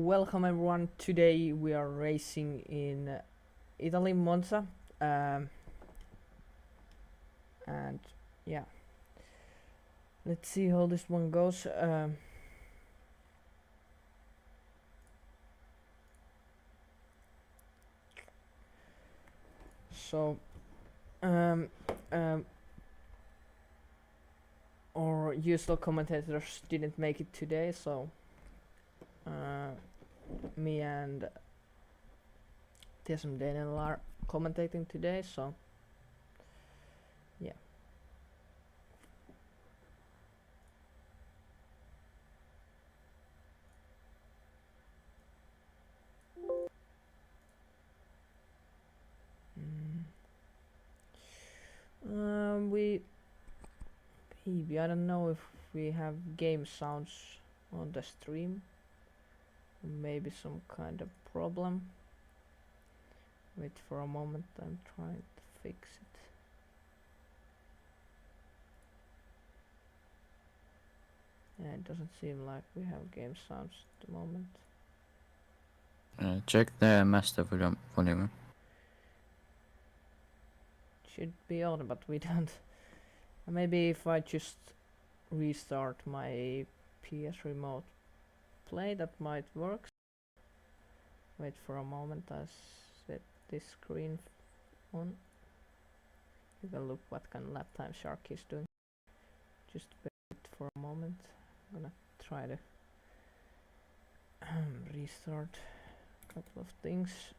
Welcome everyone. Today we are racing in Italy, Monza, and yeah, let's see how this one goes. So, um, um, our usual commentators didn't make it today, so me and Tiesum Daniel are commentating today. So, yeah. Maybe I don't know if we have game sounds on the stream. Maybe some kind of problem. Wait for a moment, I'm trying to fix it. Yeah, it doesn't seem like we have game sounds at the moment. Check the master volume. Should be on, but we don't. Maybe if I just restart my PS Remote Play, that might work. Wait for a moment, I set this screen on. You can look what kind of lap time Shark is doing. Just wait for a moment. I'm gonna try to restart a couple of things.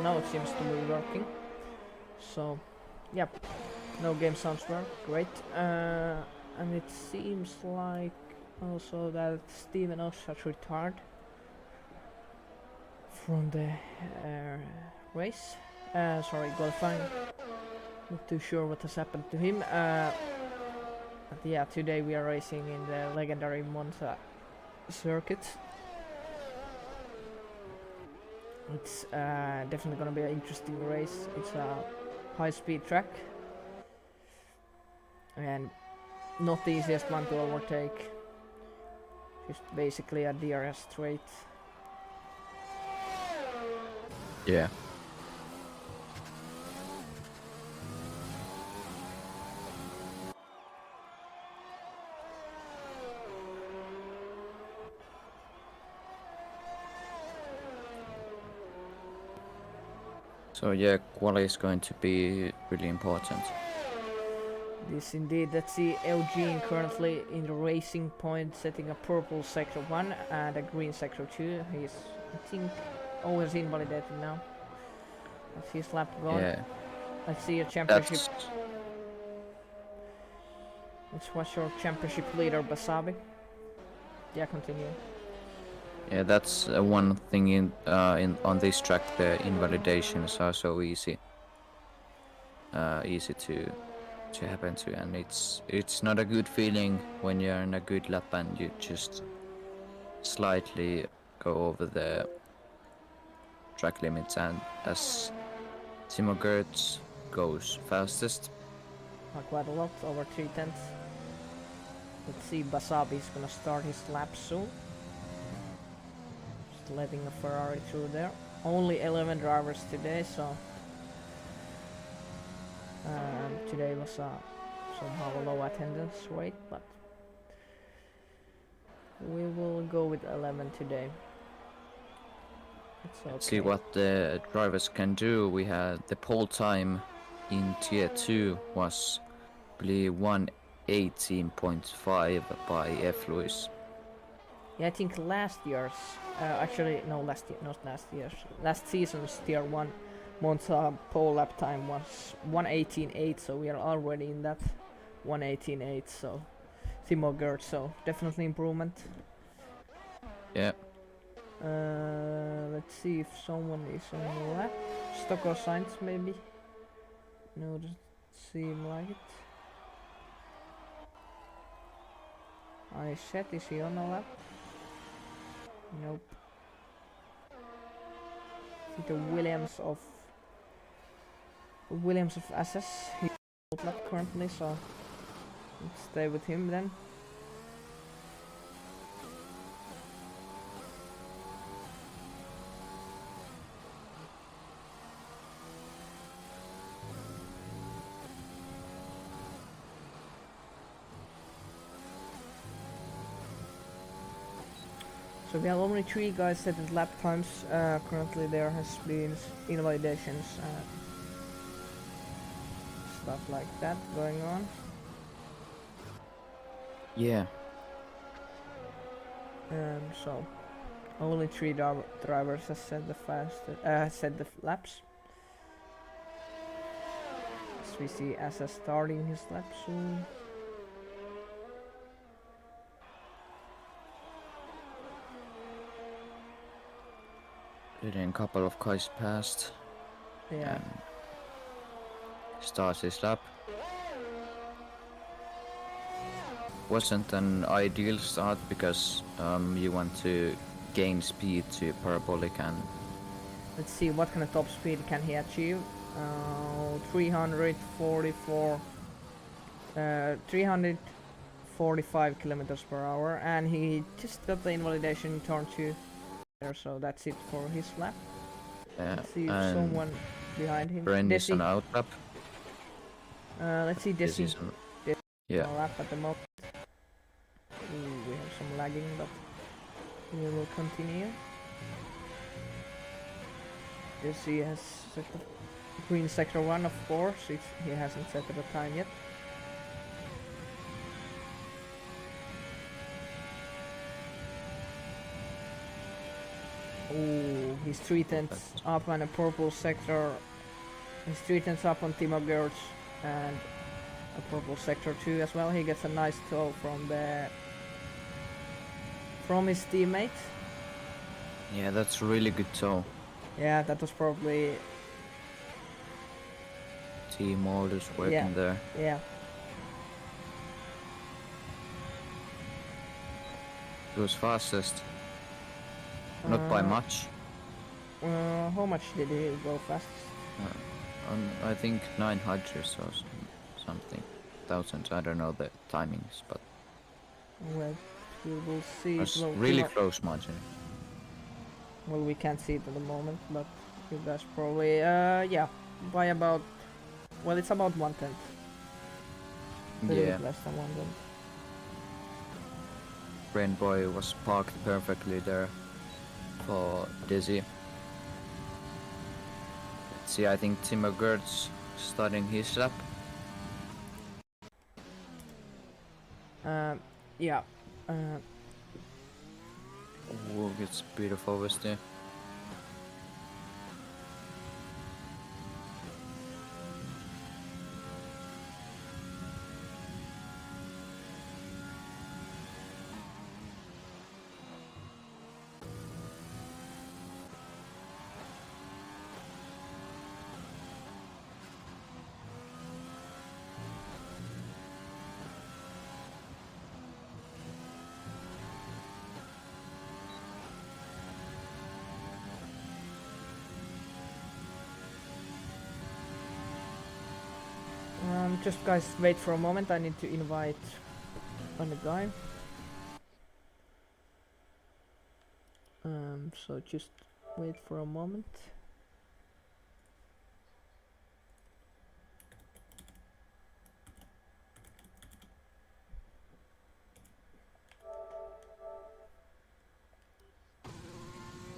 Now it seems to be working. So, yep, no game sounds work, great. And it seems like also that Steven Osh has retired from the race. Sorry, qualifying. Not too sure what has happened to him. But yeah, today we are racing in the legendary Monza circuit. It's definitely gonna be an interesting race. It's a high-speed track and not the easiest one to overtake. Just basically a DRS straight. Yeah. So yeah, quali is going to be really important. This indeed. Let's see Eugene currently in the racing point, setting a purple sector 1 and a green sector 2. He's, I think, always invalidated now. That's his lap gone. Yeah. Let's see a championship. Let's watch our championship leader Basabi. Yeah, continue. Yeah, that's one thing in on this track. The invalidations are so easy. Easy to happen to, and it's not a good feeling when you're in a good lap and you just slightly go over the track limits, and as Timo Gertz goes fastest. Not quite a lot, over 3/10. Let's see, Basabi's gonna start his lap soon. Just letting a Ferrari through there. Only 11 drivers today, so today was somehow a low attendance rate, but we will go with 11 today. It's okay. Let's see what the drivers can do. We had the pole time in tier 2 was, I believe, 1:18.5 by F. Lewis. Yeah, I think last year's, last season's tier 1 Monza pole lap time was 1:18.8, so we are already in that 1:18.8, so Timo Gertz, so definitely improvement. Yeah. Let's see if someone is on the lap. Stocker signs maybe. No, doesn't seem like it. I said, is he on the lap? Nope. See the Williams of SS. He's on lap currently, so let's stay with him then. So we have only 3 guys set at lap times. Currently there has been invalidations and stuff like that going on. Yeah. So only 3 drivers have set the laps. As we see SS starting his lap soon. Then a couple of guys passed. Yeah. Starts his lap. Wasn't an ideal start because you want to gain speed to parabolic and Let's see what kind of top speed can he achieve. 345 kilometers per hour, and he just got the invalidation in turn 2. So that's it for his lap. Let's see if someone behind him. Bren is on out lap. Let's see Desi on lap at the moment. Ooh, we have some lagging, but we will continue. Desi has set the green sector 1, of course. He hasn't set the time yet. Oh, he's 3/10 up on a purple sector. He's 3/10 up on Timo Gertz and a purple sector 2 as well. He gets a nice tow from his teammate. Yeah, that's really good tow. Yeah, that was probably Team orders working there. Yeah. It was fastest. Not by much. How much did he go fastest? I think 900 or something. Thousands, I don't know the timings, but Well, we will see. it was really close margin. Well, we can't see it at the moment, but you guys probably, yeah, by about, well, it's about 1/10. A little bit less than 1/10. Brain Boy was parked perfectly there for Dizzy. See, I think Timo Gertz starting his lap. Yeah. Oh, it's beautiful oversteer. Just guys, wait for a moment. I need to invite on the guy. So just wait for a moment.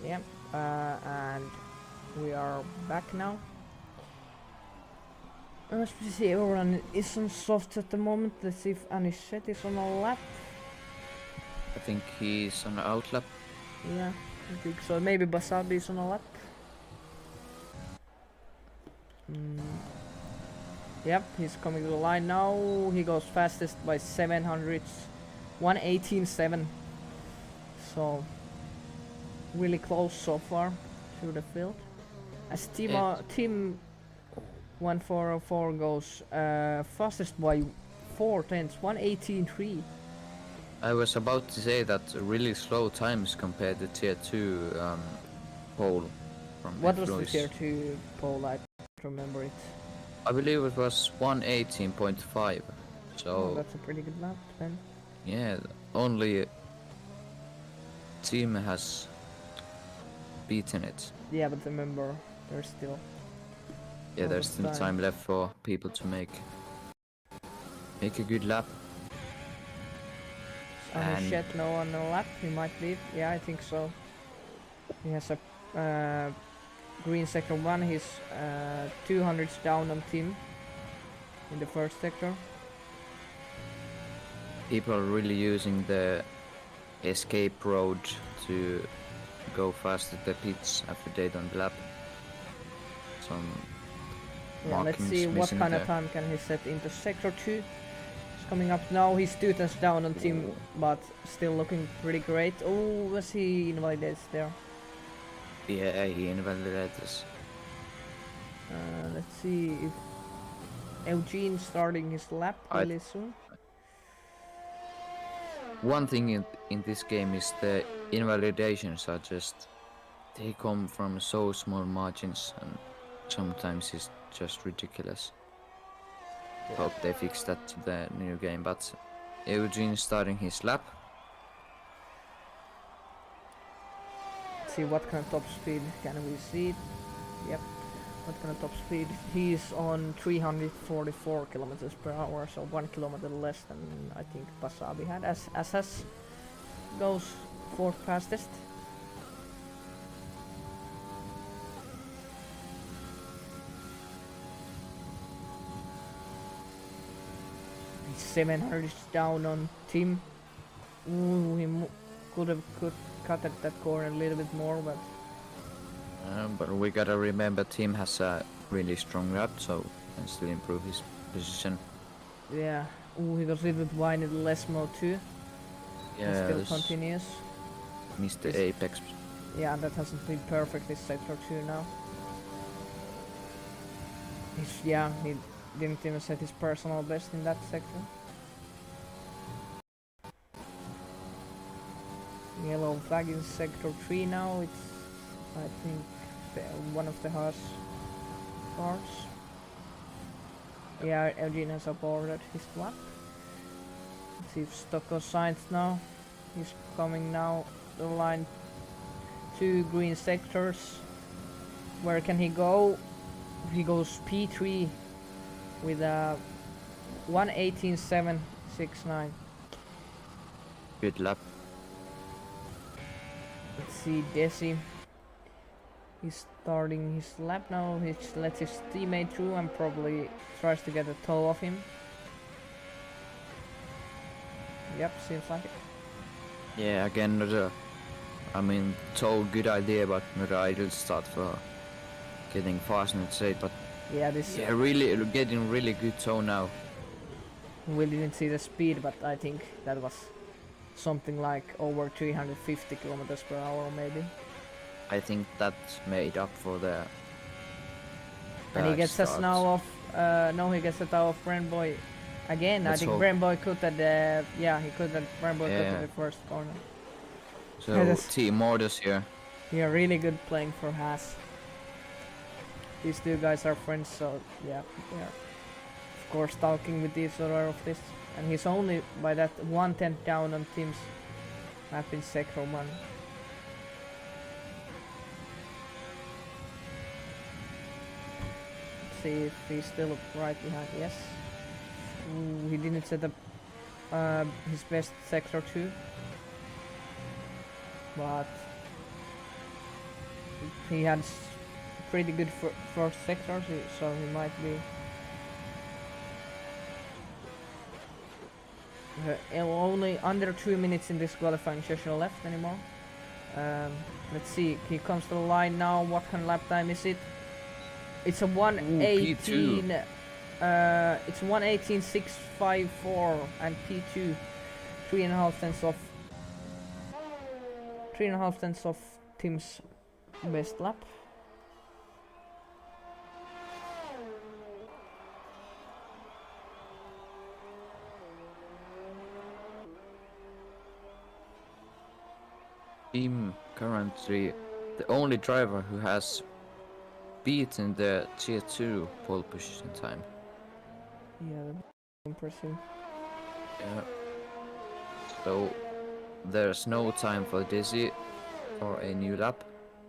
Yeah, and we are back now. Let's see, everyone is on soft at the moment. Let's see if Anishet is on a lap. I think he's on the out lap. Yeah, I think so. Maybe Basabi is on a lap. Yep, he's coming to the line now. He goes fastest by 700, 1:18.7. So really close so far to the field. As Team 1404 goes fastest by 4/10, 1:18.3. I was about to say that really slow times compared to tier 2 pole from What F. was Lewis. the tier 2 pole? I don't remember it. I believe it was 1:18.5. So Oh, that's a pretty good lap then. yeah, only team has beaten it. Yeah, but remember, there's still Yeah, lot there's of still time left for people to make a good lap. Sonny Shetno on the lap, he might leave. Yeah, I think so. He has a green sector 1, he's 200s down on team in the first sector. People are really using the escape road to go fast at the pits after they don't lap. Some Yeah, let's see what kind of time can he set into sector 2. It's coming up now, he's 2 tenths down on team, but still looking pretty great. Oh, was he invalidated there? Yeah, he invalidated us. Let's see if Eugene starting his lap really soon. One thing in this game is the invalidations are just, they come from so small margins and sometimes it's just ridiculous. Yeah. Hope they fix that to the new game, but Eugene starting his lap. Let's see what kind of top speed can we see. Yep, what kind of top speed. He's on 344 kilometers per hour, so 1 kilometer less than I think Basabi had. As SS goes 4th fastest. He's 700 down on Tim. Ooh, he could cut at that corner a little bit more, but we gotta remember Tim has a really strong lap, so can still improve his position. yeah. Ooh, he got a little bit wide in the less mode too. Yeah, still continues. Missed the apex. Yeah, that hasn't been perfect this sector 2 now. Yeah, he didn't even set his personal best in that sector. Yellow flag in sector 3 now. It's, I think, one of the Haas cars. Yeah, Eugene has aborted his lap. Let's see if Stocko signs now. He's coming now. The line 2 green sectors. Where can he go? He goes P3 with a 1:18.769. Good lap. Let's see, Desi. He's starting his lap now. He lets his teammate through and probably tries to get a toe off him. Yep, seems like it. Yeah, again, not a, I mean, toe good idea, but not an ideal start for getting fast and straight. But yeah, this. Yeah, really getting really good toe now. We didn't see the speed, but I think that was something like over 350 kilometers per hour, maybe. I think that made up for the. And he gets us now off. No, he gets it out of Brandboy again. Let's I think hope. Brandboy could at the. Yeah, he could at Brandboy could at the first corner. So Team Orders here. Yeah, really good playing for Haas. These two guys are friends, so yeah, they are of course talking with each other of this. And he's only by that 1/10 down on teams map in sector 1. Let's see if he's still right behind. Yes. Ooh, he didn't set up his best sector 2. But he had pretty good first sector, so he might be only under 2 minutes in this qualifying session left anymore. Let's see, he comes to the line now. What kind of lap time is it? It's a 1:18. It's 1:18.654 and P2 3.5 tenths off Tim's best lap. Team currently the only driver who has beaten the tier 2 pole position time. Yeah, that's impressive. Yeah. So there's no time for Dizzy for a new lap.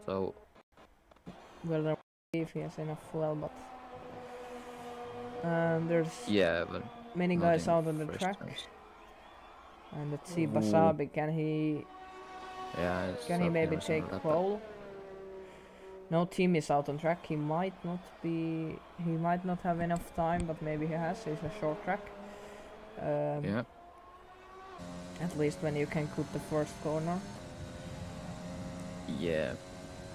So Well, there if he has enough fuel, but there's yeah, but many not guys in out on the first track. race. And let's see, Ooh. Basabi, can he maybe take pole? No, Team is out on track. He might not have enough time, but maybe he has. It's a short track. Yeah. At least when you can cut the first corner Yeah.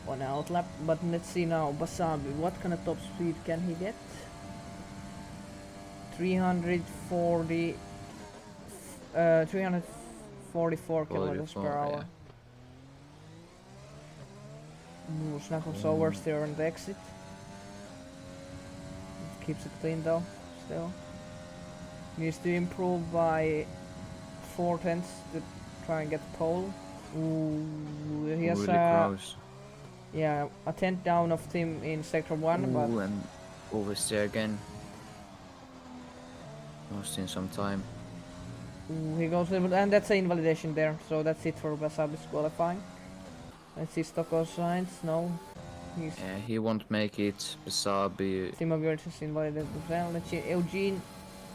on outlap. But let's see now, Basabi, what kind of top speed can he get? 344 kilometers per hour. Yeah. Snackles oversteer on the exit. Keeps it clean though, still. Needs to improve by 4/10 to try and get pole. Ooh, he has really close. Yeah, a 10th down of Tim in sector 1, Ooh, but and oversteer again. Lost in some time. ooh, he goes and that's an invalidation there, so that's it for Basabi's qualifying. Let's see Stocko signs. No, he's Yeah, he won't make it. Basabi. Timo Gertz is invalidated as well. Let's see Eugene.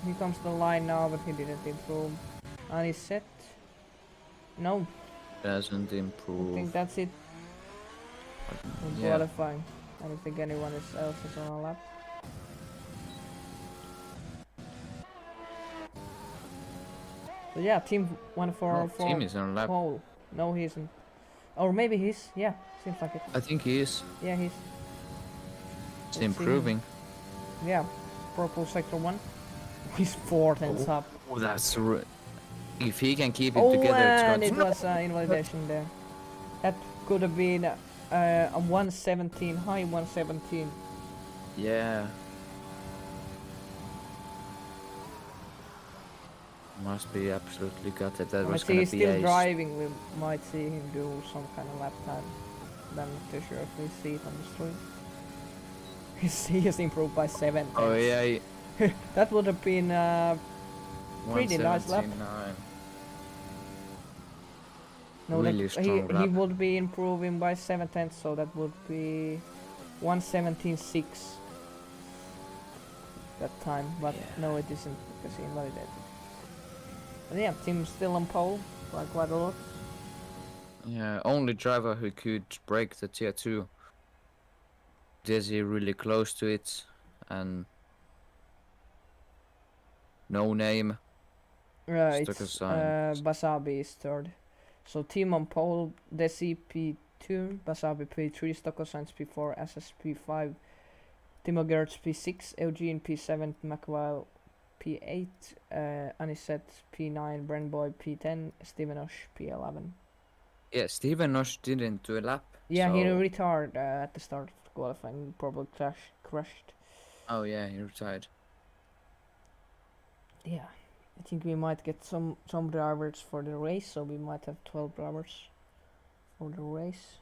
He comes to the line now, but he didn't improve. And he's set. No, Doesn't I improve. think that's it. In Yeah. qualifying. I don't think anyone else is on a lap. So yeah, Team won for Team is on lap. pole. No, he isn't. Or maybe he's. Yeah, seems like it. I think he is. Yeah, he's. It's Let's see. improving. Yeah, purple sector 1. He's 4/10 up. Oh, that's if he can keep it Oh, together, and it's it was invalidation there. That could have been a 117, high 117. Yeah. Must be absolutely gutted. That was gonna He's be still ace. driving. We might see him do some kind of lap time. But I'm not too sure if we see it on the stream. He has improved by 7. Oh yeah. That would have been pretty nice lap. 179. No, Really he strong lap. would be improving by 7/10, so that would be 117.6 that time. But Yeah. no, it isn't because he invalidated. But yeah, Tim's still on pole by quite a lot. Yeah, only driver who could break the tier 2. Dizzy really close to it, and no name. It's Stuck aside. Basabi is third. So Tim on pole, Desi P2, Basabi P3, Stocko Sainz P4, SS P5, Timo Gertz P6, Eugene P7, McWile P8, Anisette P9, Brenboy P10, Steven Osh P11. Yeah, Steven Osh didn't do a lap. Yeah, so... he retired at the start of qualifying, probably crashed. Oh yeah, he retired. Yeah, I think we might get some drivers for the race, so we might have 12 drivers for the race.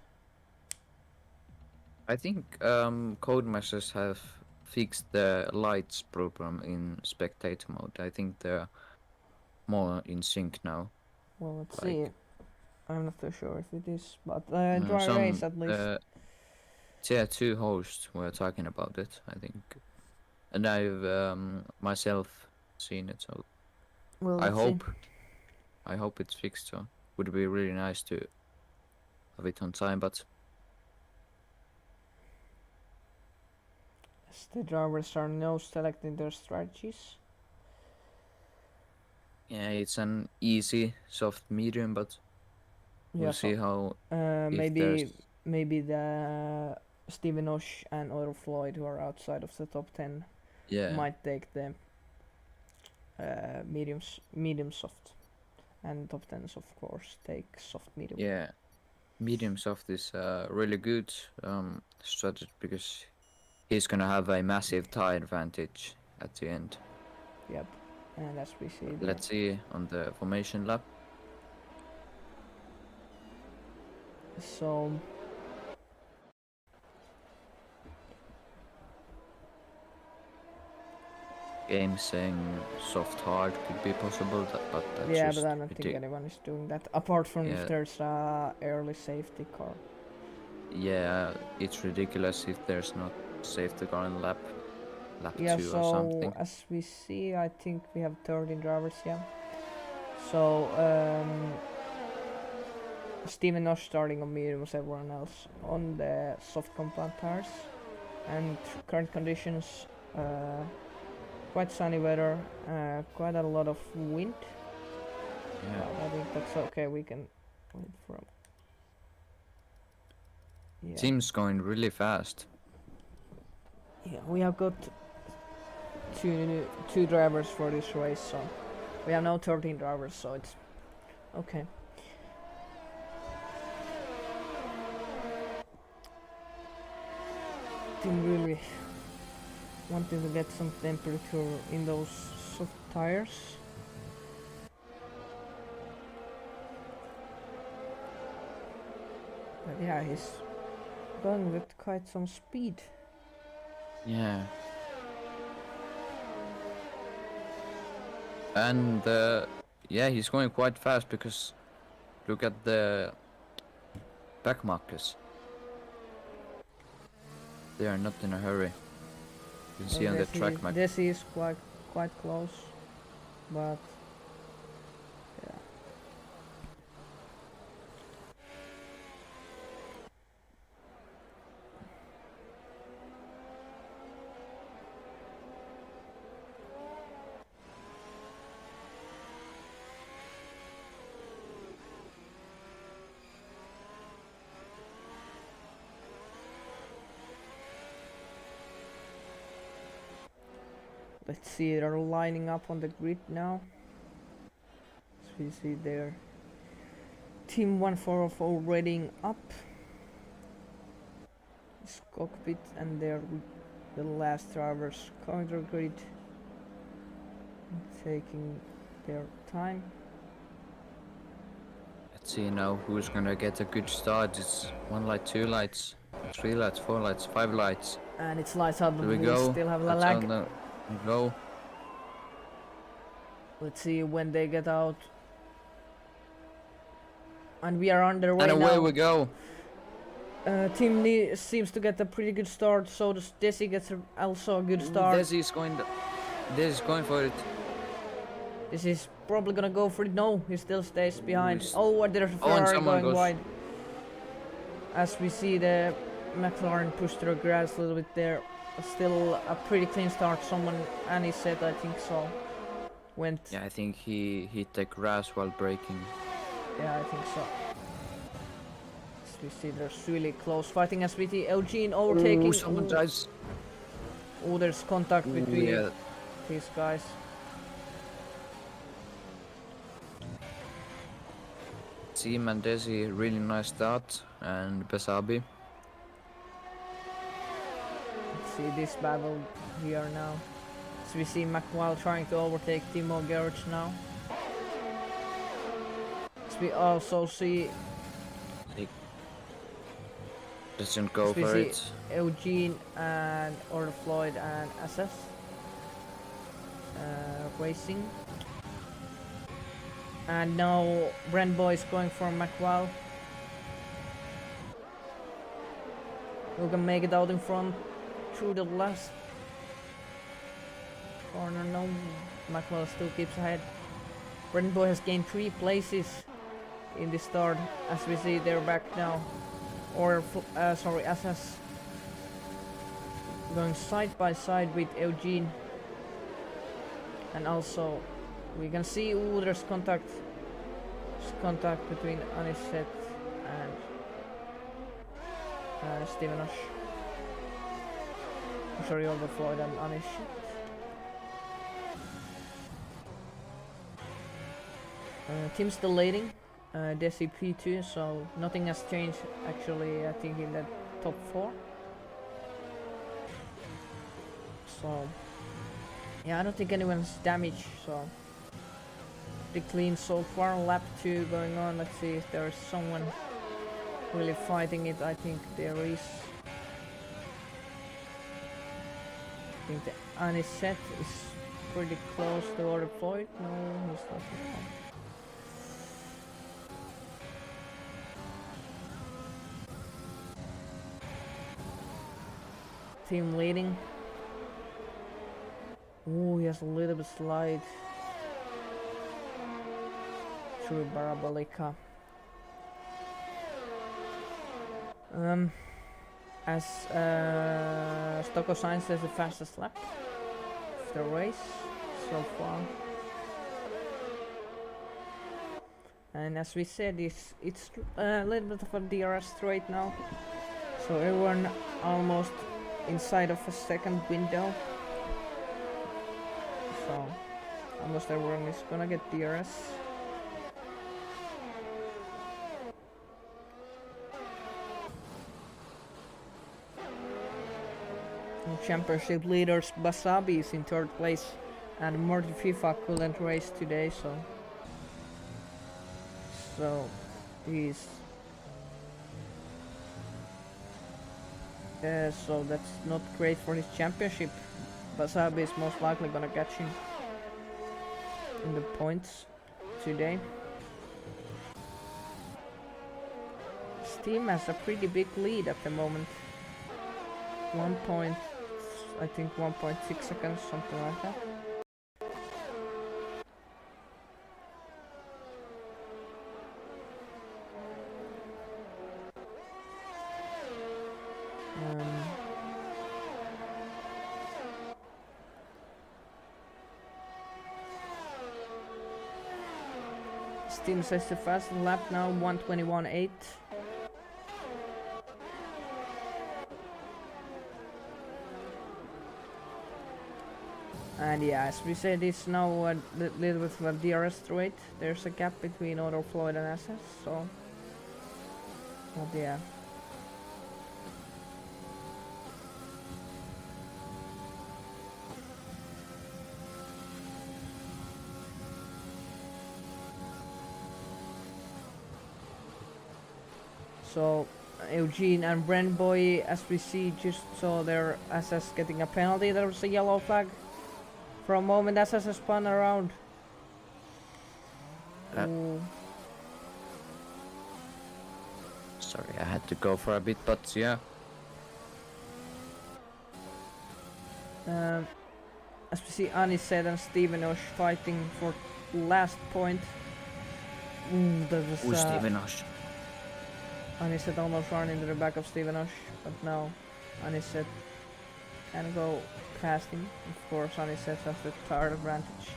I think Codemasters have fixed the lights problem in spectator mode. I think they're more in sync now. Well, let's Like- see. I'm not too sure if it is, but dry race at least. Tier 2 hosts were talking about it, I think. And I've myself seen it, so Well, I let's see. hope it's fixed. So would be really nice to have it on time, but As the drivers are now selecting their strategies. yeah, it's an easy soft medium, but Yeah, we'll see how if maybe there's- maybe the Steven Osh and Otto Floyd, who are outside of the top 10, yeah. might take the medium soft, and top 10s of course take soft medium. Yeah. medium soft is really good strategy because he's gonna have a massive tire advantage at the end. Yep. And as we see there. Let's see on the formation lap. So Game saying soft hard could be possible, but that's yeah, just but I don't think anyone is doing that apart from if Yeah. there's a early safety car. Yeah, it's ridiculous if there's not safety car in lap Yeah, 2 or so something. as we see, I think we have 13 drivers. Yeah. So Steven Nosh starting on medium as everyone else on the soft compound tires, and current conditions, quite sunny weather, quite a lot of wind. Yeah. I think that's okay. We can wait for. Yeah. Team's going really fast. Yeah, we have got two drivers for this race, so we have now 13 drivers, so it's okay. Team really wanting to get some temperature in those soft tires. But yeah, he's going with quite some speed. Yeah. And yeah, he's going quite fast because look at the back markers. They are not in a hurry. You can see on the track map. This is quite close, but yeah. Let's see, they're lining up on the grid now. As we see there, Team 144 reading up this cockpit, and they're the last drivers coming to the grid, taking their time. Let's see now who's gonna get a good start. It's 1 light, 2 lights, 3 lights, 4 lights, 5 lights. And it's lights out, but Here we we go. still have a That's lag. on the go. Let's see when they get out. And we are underway And now. away we go. Team seems to get a pretty good start, so does Desi gets also a good start. Desi's going for it. This is probably gonna go for it. No, he still stays behind. Who's- Oh, and there's a Oh, and Ferrari someone going goes- wide. As we see the McLaren push through the grass a little bit there. Still a pretty clean start. Someone, Annie said, I think so. Went. Yeah, I think he hit the grass while braking. Yeah, I think so. As we see there's really close fighting as we see Eugene overtaking. Ooh, someone drives. Oh, there's contact between Yeah. these guys. Team and Desi, really nice start, and Besabi. Let's see this battle here now. As we see McWall trying to overtake Timo Gerrits now. As we also see He doesn't go as we for see it. Eugene and Orla Floyd and SS racing. And now Brent Boy is going for McWall. Who can make it out in front through the last corner? No, McWall still keeps ahead. Brent Boy has gained 3 places in the start. As we see, they're back now. Or sorry, SS going side by side with Eugene. And also we can see, ooh, there's contact. There's contact between Anisette and Steven Osh. Sorry, Oliver Floyd and Anisette. Team's still leading, Desi P2, so nothing has changed actually. I think in the top 4. So yeah, I don't think anyone's damaged. So pretty clean so far. Lap 2 going on. Let's see if there is someone really fighting it. I think there is. I think the Anisette is pretty close to Order Floyd. No, he's not. Team leading. Oh, he has a little bit slide through Barabolica. As Stocko Science has the fastest lap of the race so far. And as we said, it's a little bit of a DRS straight now. So everyone almost inside of a second window. So almost everyone is gonna get DRS. Championship leaders Basabi is in 3rd place, and Marty FIFA couldn't race today, so he's so that's not great for his championship. Basabi is most likely gonna catch him in the points today. Steam has a pretty big lead at the moment. 1.6 seconds, something like that. Steam says the fast lap now, 1:21.8. And yeah, as we said, it's now a little bit of a DRS straight. There's a gap between Auto Floyd and SS, so. But yeah. So Eugene and Brandboy, as we see, just saw their SS getting a penalty. There was a yellow flag. For a moment, SS spun around. Sorry, I had to go for a bit, but yeah. As we see, Anisette and Stevenosh fighting for last point. That was Stevenosh. Anisette almost ran into the back of Stevenosh, but now Anisette can go past him. Of course, Anisette has the tire advantage.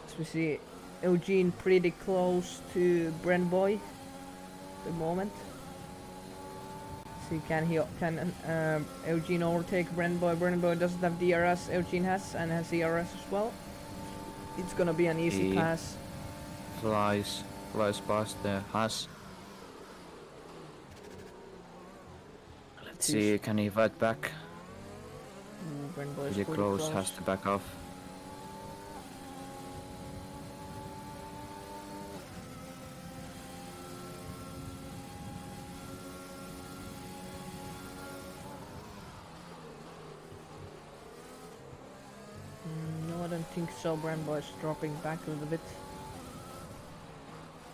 As we see, Eugene pretty close to Brandboy at the moment. See, can Eugene overtake Brandboy? Brandboy doesn't have DRS, Eugene has, and has DRS as well. It's gonna be an easy pass. Flies past the Haas. Let's see, can he fight back? Pretty close, has to back off. No, I don't think so. Brandboy is dropping back a little bit.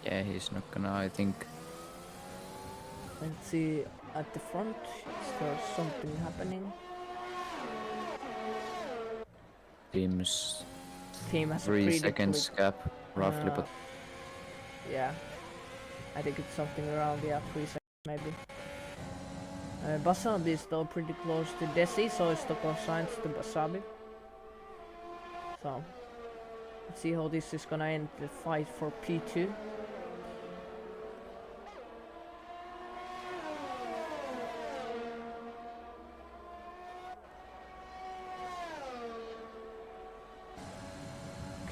Yeah, he's not gonna, I think. Let's see at the front, is there something happening? Team has 3 seconds gap, roughly, but yeah, I think it's something around 3 seconds maybe. Basabi is still pretty close to Desi, so it's the consigns to Basabi. So let's see how this is gonna end the fight for P2.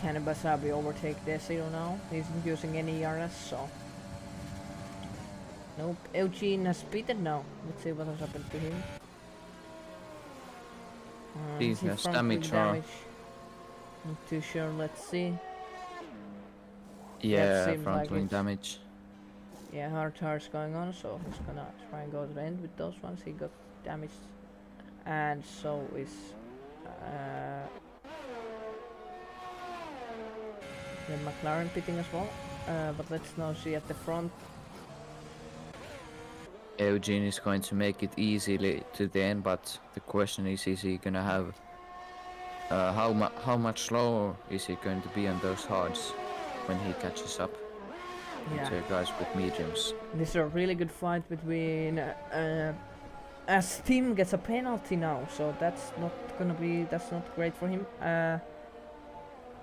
can Basabi overtake Desiro now? He's not using any ERS, so... Nope, Eugene has beaten now. Let's see what has happened to him. He is he has front damage wing or- damage? Not too sure, let's see. Yeah, seems front like wing it. damage. Yeah, hard charge going on, so he's gonna try and go to the end with those ones. He got damaged. And so is... the McLaren pitting as well. But let's now see at the front. Eugene is going to make it easily to the end, but the question is he gonna have how much slower is he going to be on those hards when he catches up to guys with mediums? This is a really good fight between as Tim gets a penalty now, so that's not great for him.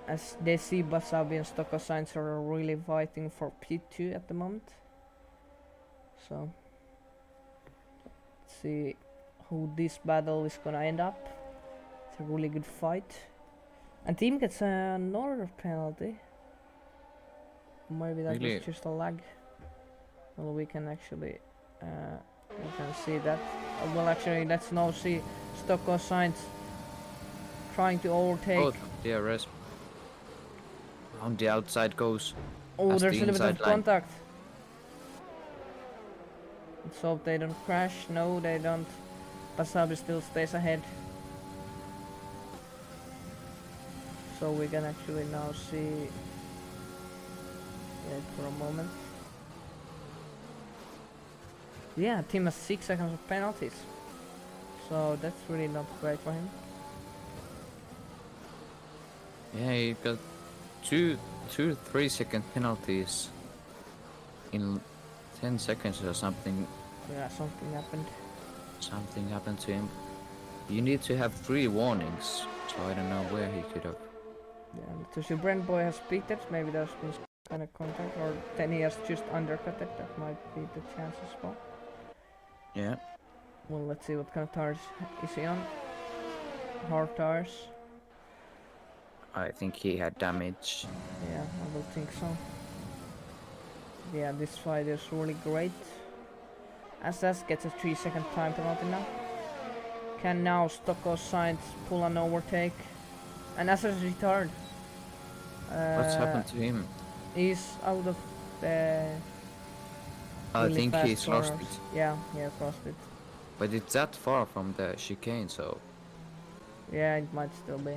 As Desi, Basabi and Stocko Sainz are really fighting for P2 at the moment. So let's see who this battle is gonna end up. It's a really good fight. And Team gets another penalty. Maybe that Really? was just a lag. Well, we can actually we can see that. Well, actually, let's now see Stocko Sainz trying to overtake. Both DRS. On the outside goes. Oh, as there's the a little bit of inside line. contact. Let's hope they don't crash. No, they don't. Basabi still stays ahead. So we can actually now see it for a moment. Yeah, team has 6 seconds of penalties. So that's really not great for him. Yeah, he got two 3-second penalties in 10 seconds or something. Yeah, something happened. Something happened to him. You need to have 3 warnings, so I don't know where he could have. Yeah, so Brent Boy has picked it. Maybe there's been some kind of contact, or then he has just undercut it. That might be the chance as well. Yeah. Well, let's see what kind of tires is he on. Hard tires. I think he had damage. Yeah, I will think so. Yeah, this fight is really great. SS gets a 3-second time penalty now. Can now Stocko Sainz pull an overtake? And SS is retired. What's happened to him? He's out of the... I really think fast he's lost corners. it. Yeah, lost it. But it's that far from the chicane, so Yeah, it might still be.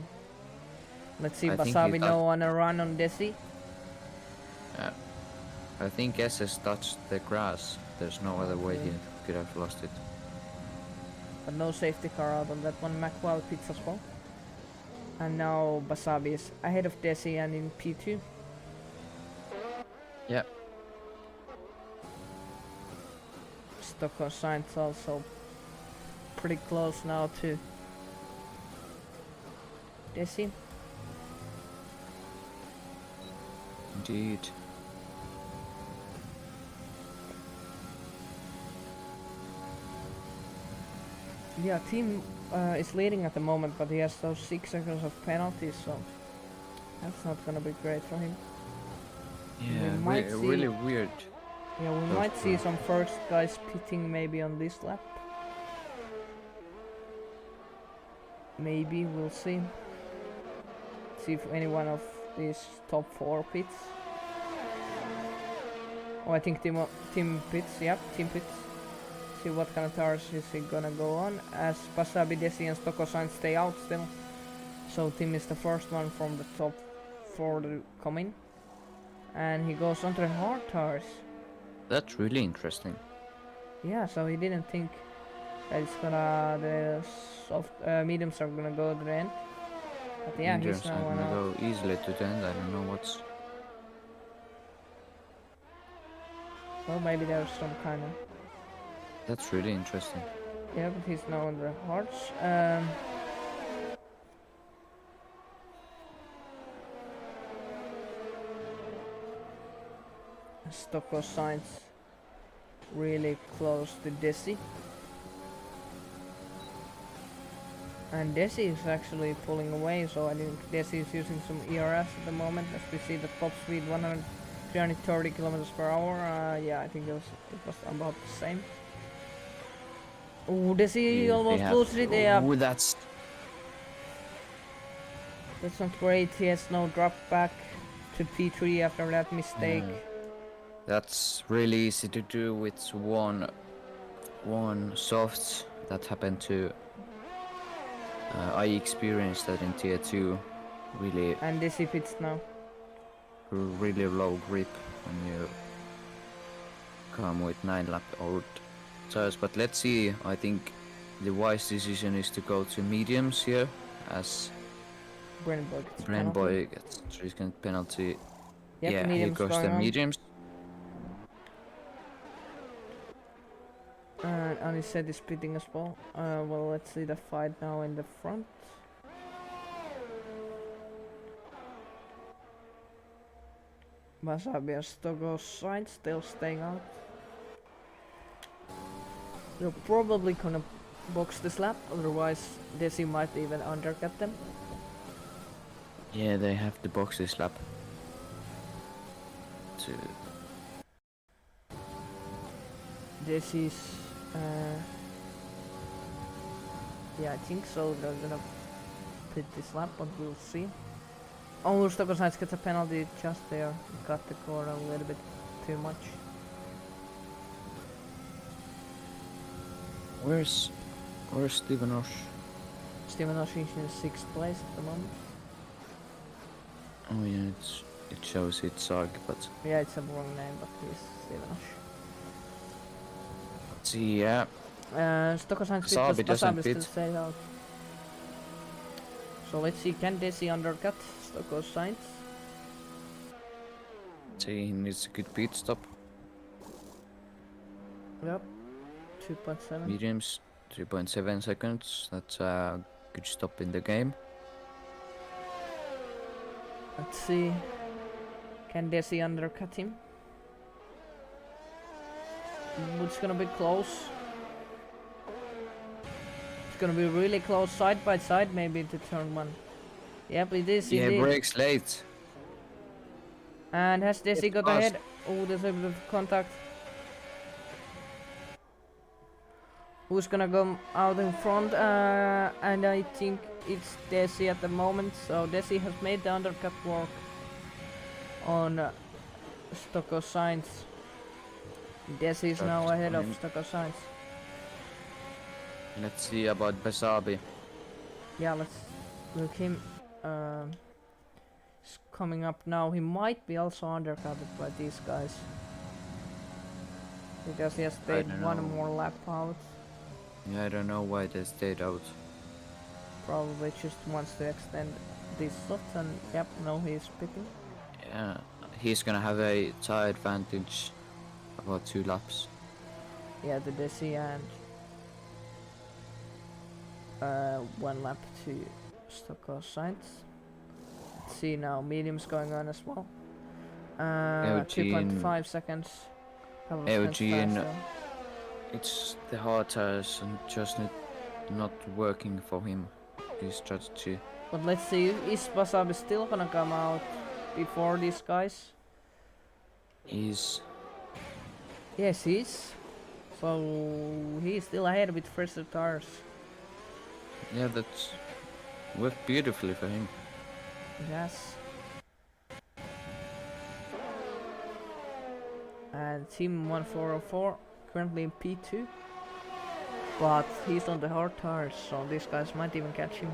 Let's see, I think Basabi he now on a run on Desi. I think SS touched the grass. There's no other way he could have lost it. But no safety car out on that one. McWell pits as well. And now Basabi is ahead of Desi and in P2. Yeah. Stocko Sainz also pretty close now to Desi. Indeed. Yeah, team is leading at the moment, but he has those 6 seconds of penalties, so that's not gonna be great for him. Yeah, might see- really weird. Yeah, we Those might see two. some first guys pitting maybe on this lap. Maybe, we'll see. See if any one of these top 4 pits. Oh, I think team pits, yep, team pits. See what kind of tires is he gonna go on, as Basabi, Desi and Stocko Sainz stay out still. So Tim is the first one from the top 4 to come in. And he goes onto the hard tires. That's really interesting. Yeah, so he didn't think that it's gonna, the soft, mediums are gonna go to the end. But yeah, Indians he's are now gonna on go easily to the end. I don't know what's. well, maybe there's some kind of, That's really interesting. yeah, but he's now on the hards. Stocko Sainz really close to Desi. And Desi is actually pulling away, so I think Desi is using some ERS at the moment, as we see the top speed 330 kilometers per hour. Yeah, I think it was about the same. Oh, Desi almost loses it. Yeah, Ooh, that's not great. He has no drop back to P3 after that mistake. that's really easy to do with one soft. That happened to I experienced that in tier 2. Really And Desi fits now. really low grip when you come with 9 lap old tires. But let's see, I think the wise decision is to go to mediums here, as Brennboy gets 3-second penalty. Yep, Yeah, here mediums goes going the on. mediums. And Anisette is pitting as well. Well, let's see the fight now in the front. Wasabi and Stogo's side still staying out. They're probably gonna box this lap, otherwise Desi might even undercut them. Yeah, they have to box this lap. Desi's yeah, I think so. They're gonna pit this lap, but we'll see. Oh, Stogo Sainz gets a penalty just there. Got the corner a little bit too much. Where's Steven Osh? Steven Osh is in 6th place at the moment. Oh yeah, it shows it's Sarg, but Yeah, it's a wrong name, but he's Steven Osh. let's see, yeah. Stogo Sainz Wasabi doesn't still pit. stay out. So let's see, can Desi undercut Stogo Sainz? See, he needs a good pit stop. Yep. 2.7. Mediums, 3.7 seconds. That's a good stop in the game. Let's see. Can Desi undercut him? It's gonna be close. It's gonna be really close, side by side, maybe to turn 1. Yep, it is Yeah, indeed. brakes late. And has Desi got passed. ahead? Oh, there's a bit of contact. Who's gonna come out in front? And I think it's Desi at the moment. So Desi has made the undercut work on Stogo Sainz. Desi is now ahead of Stogo Sainz. Let's see about Wasabi. Yeah, let's look him. He's coming up now. He might be also undercutted by these guys, because he has stayed one more lap out. Yeah, I don't know why they stayed out. Probably just wants to extend this slot, and yep, no, he's pitting. Yeah, he's gonna have a tire advantage about 2 laps. Yeah, the Desi and 1 lap to Stogo Sainz. Let's see now, medium's going on as well. 2.5 seconds. Couple of seconds Eugene, faster. it's the hard tires and just not working for him, his strategy. But let's see, is Wasabi still gonna come out before these guys? He's Yes, he is. So he's still ahead with fresher tires. yeah, that's worked beautifully for him. Yes. And Team 1404 currently in P2. But he's on the hard tires, so these guys might even catch him.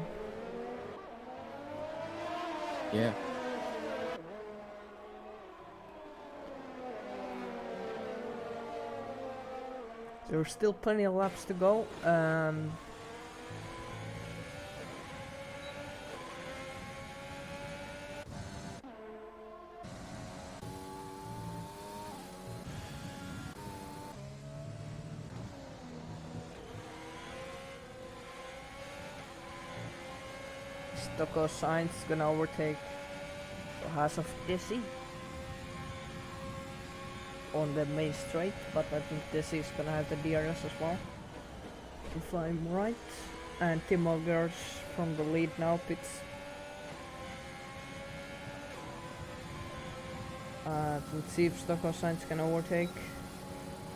Yeah. There's still plenty of laps to go. Stogo Sainz gonna overtake the House of Desi on the main straight, but I think Desi is gonna have the DRS as well, if I'm right. And Tim Olgers from the lead now pits. Let's see if Stockholm Sainz can overtake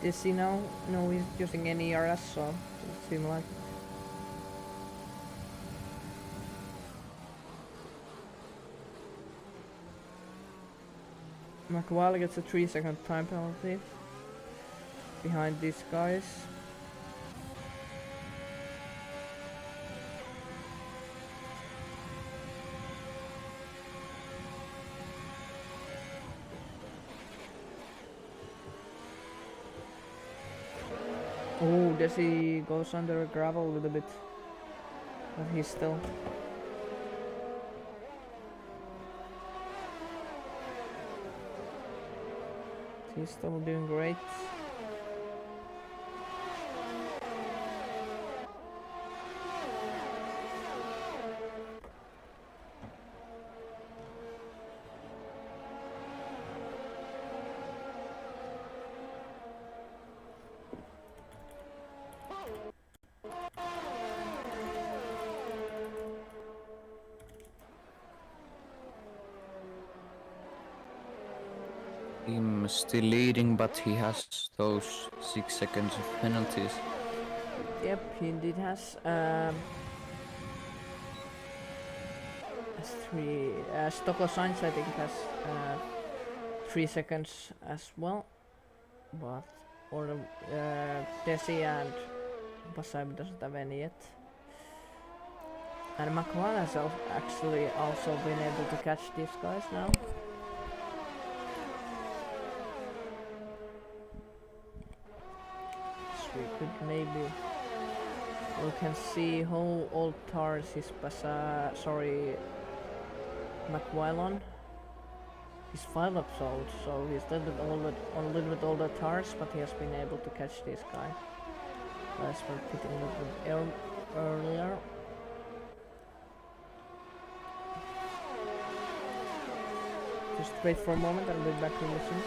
Desi now. No, he's using an ERS, so it seems like. McWall gets a 3-second time penalty behind these guys. Oh, Desi goes under gravel a little bit, but he's still. He's still doing great. I'm still leading, but he has those 6 seconds of penalties. Yep, he indeed has. Stockholm Sainz I think has 3 seconds as well, but Desi and Basaib doesn't have any yet. And McLaren has actually also been able to catch these guys now. So we could maybe, we can see how old tires is McWillan. He's 5 laps old, so he's a little bit older tires, but he has been able to catch this guy. Guys were pitting a little bit earlier. Just wait for a moment, I'll be back in the soon.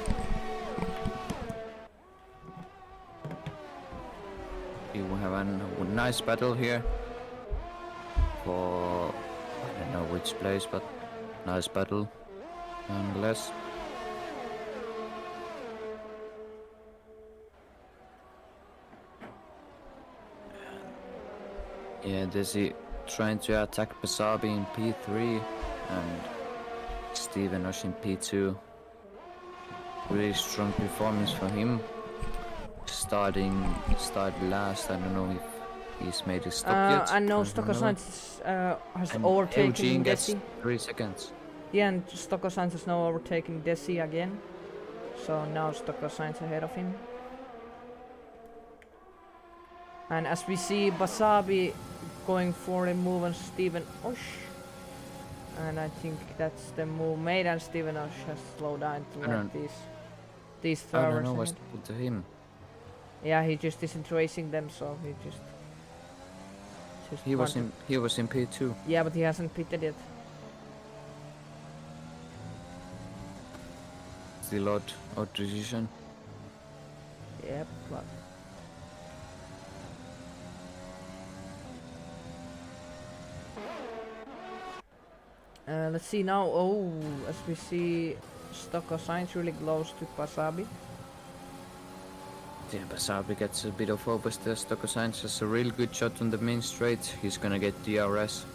You have a nice battle here for, I don't know which place, but nice battle nonetheless. Yeah, Desi trying to attack Basabi in P3 and Steven Osh in P2. Really strong performance for him. Started last. I don't know if he's made his stop yet. I know Stockholm Sainz has overtaken Eugene gets Desi. 3 seconds. Yeah, and Stockholm Sainz is now overtaking Desi again. So now Stockholm Sainz ahead of him. And as we see Basabi going for a move on Steven Osh. And I think that's the move made, and Steven Osh has slowed down to let these I don't drivers know what's ahead. happened to him. Yeah, he just isn't racing them, so he just He was in P2. Yeah, but he hasn't pitted yet. Still odd decision. Yep, but let's see now. Oh, as we see Stockholm Sainz really close to Basabi. Yeah, Basabi gets a bit of oversteer. Stockholm Sainz has a real good shot on the main straight. He's gonna get DRS.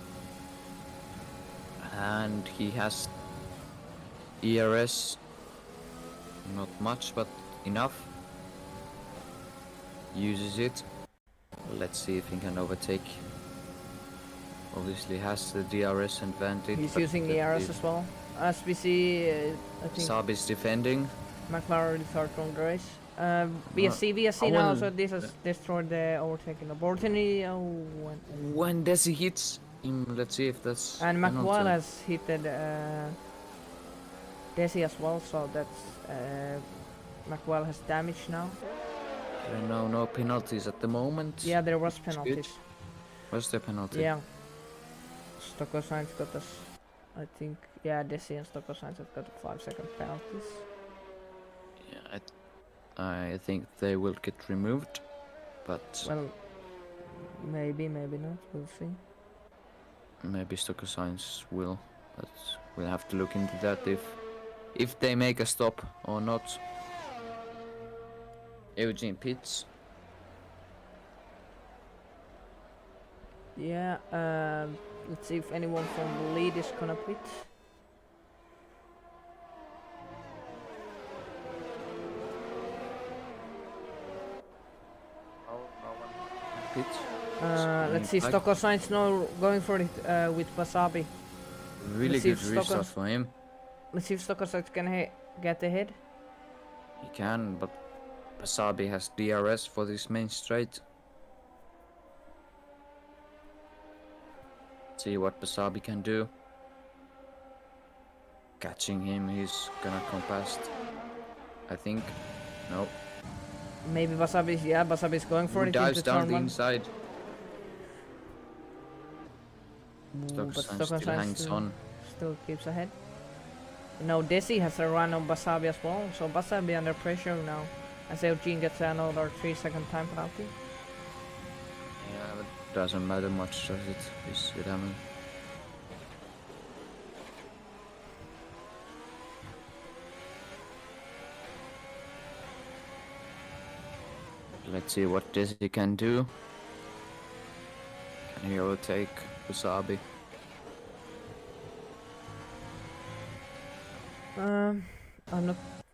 And he has ERS. Not much, but enough. Uses it. Let's see if he can overtake. Obviously has the DRS advantage. He's using ERS as well. As we see, I think Basabi's defending. McLaren is hard on the race. VSC now, so this has destroyed the overtaking opportunity. Oh, When Desi hits him, let's see if that's. and penalty. McWall has hit Desi as well, so that's McWall has damage now. I don't know, no penalties at the moment. Yeah, there was That's good. penalties. What's the penalty? Yeah. Stockholm Sainz got us, I think, yeah, Desi and Stockholm Sainz have got 5-second penalties. Yeah, I think they will get removed, but Well, Maybe, maybe not. We'll see. Maybe Stocker Science will, but we'll have to look into that if they make a stop or not. Eugene pits. Yeah. Let's see if anyone from the lead is gonna pit. Pits. Let's see. Stocker Science now going for it with Wasabi. Really Let's see good if restart for him. Let's see if Stocker Science can get ahead. He can, but Wasabi has DRS for this main straight. See what Wasabi can do. Catching him, he's gonna come past. I think. No. Maybe Wasabi. Yeah, Wasabi is going for it. Dives into down turn the one. inside. But Stocker Stocker still Science hangs on. still keeps ahead. Now Desi has a run on Wasabi as well, so Wasabi under pressure now. As Eugene gets another 3-second time penalty. Yeah, but doesn't matter much, does it? Is it happening? Let's see what Desi can do. Can he overtake Wasabi?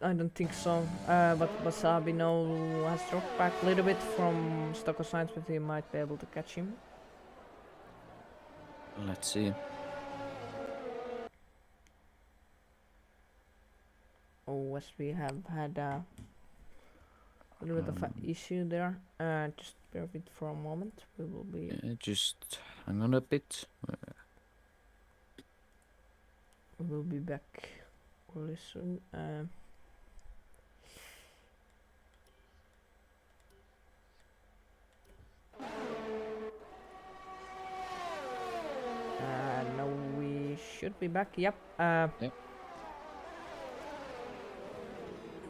I don't think so. But Wasabi now has dropped back a little bit from Stocker Science, but he might be able to catch him. Let's see. Oh, as we have had a little bit of an issue there. Just bear with it for a moment. We will be. Just hang on a bit. We will be back really soon. No, we should be back. Yep. Yep.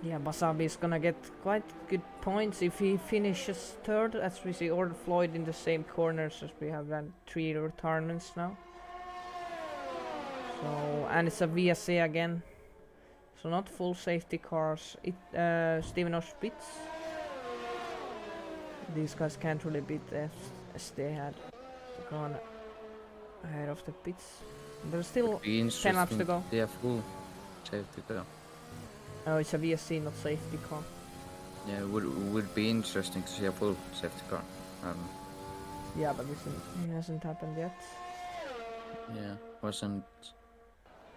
Yeah, Wasabi is gonna get quite good points if he finishes third, as we see Ord Floyd in the same corners as we have done 3 retirements now. So, and it's a VSA again. So not full safety cars. Steven Osh beats. These guys can't really beat as they had gone ahead of the pits. There's still 10 laps to go. Yeah, full safety car. Oh, it's a VSC, not safety car. Yeah, would be interesting to see a full safety car. Yeah, but it hasn't happened yet. Yeah, wasn't